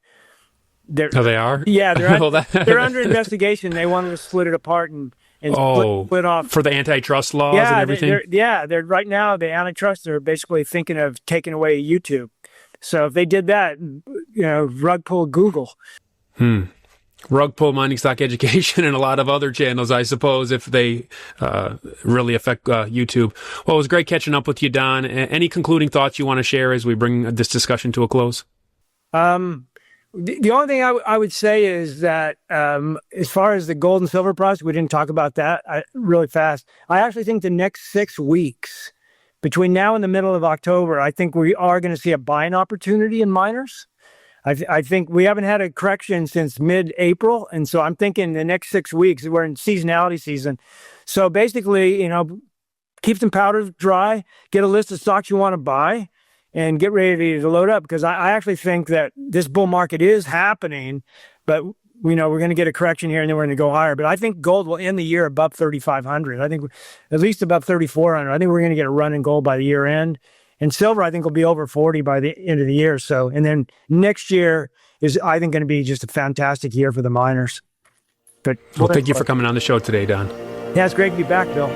They are? Yeah, they're under investigation. They wanted to split it apart and split off for the antitrust laws and everything. They're right now the antitrust. They're basically thinking of taking away YouTube. So if they did that, rug pull Google. Rug pull Mining Stock Education and a lot of other channels, I suppose, if they really affect YouTube. Well, it was great catching up with you, Don. Any concluding thoughts you want to share as we bring this discussion to a close? The only thing I would say is that as far as the gold and silver price, we didn't talk about that really fast. I actually think the next 6 weeks, between now and the middle of October, I think we are going to see a buying opportunity in miners. I think we haven't had a correction since mid-April, and so I'm thinking the next 6 weeks, we're in seasonality season. So basically, keep some powder dry, get a list of stocks you want to buy, and get ready to load up, because I actually think that this bull market is happening, but we're going to get a correction here and then we're going to go higher. But I think gold will end the year above 3,500. I think at least above 3,400. I think we're going to get a run in gold by the year end. And silver, I think, will be over 40 by the end of the year. So, and then next year is, I think, going to be just a fantastic year for the miners. But thank you for coming on the show today, Don. Yeah, it's great to be back, Bill.